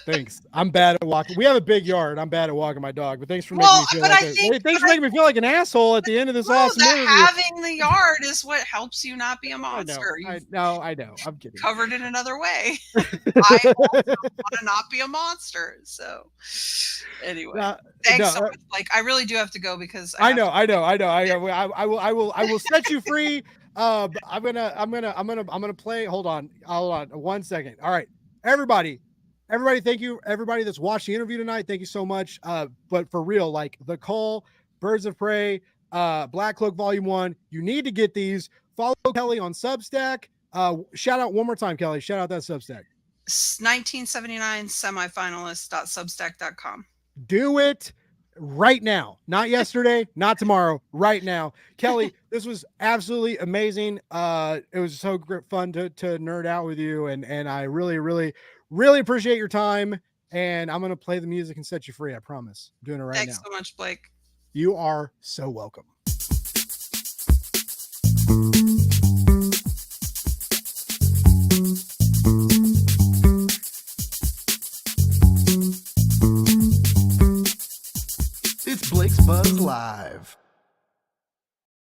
Thanks. I'm bad at walking. We have a big yard. I'm bad at walking my dog, but thanks for making me feel thanks for making me feel like an asshole at the end of this awesome interview. Having the yard is what helps you not be a monster. I know. I'm kidding. Covered it another way. I also want to not be a monster. So anyway, thanks so much. Like, I really do have to go because I know. I will set you free. I'm gonna play. Hold on 1 second. All right, everybody, thank you. Everybody that's watched the interview tonight, thank you so much. But for real, like the Call, Birds of Prey, Black Cloak Volume 1, you need to get these. Follow Kelly on Substack. Shout out one more time, Kelly. Shout out that Substack. 1979 semifinalist.substack.com. Do it right now, not yesterday, not tomorrow, right now. Kelly, this was absolutely amazing. It was so fun to nerd out with you, and I really appreciate your time. And I'm gonna play the music and set you free. I promise. I'm doing it right now. Thanks so much, Blake. You are so welcome. It's Blake's Buzz Live.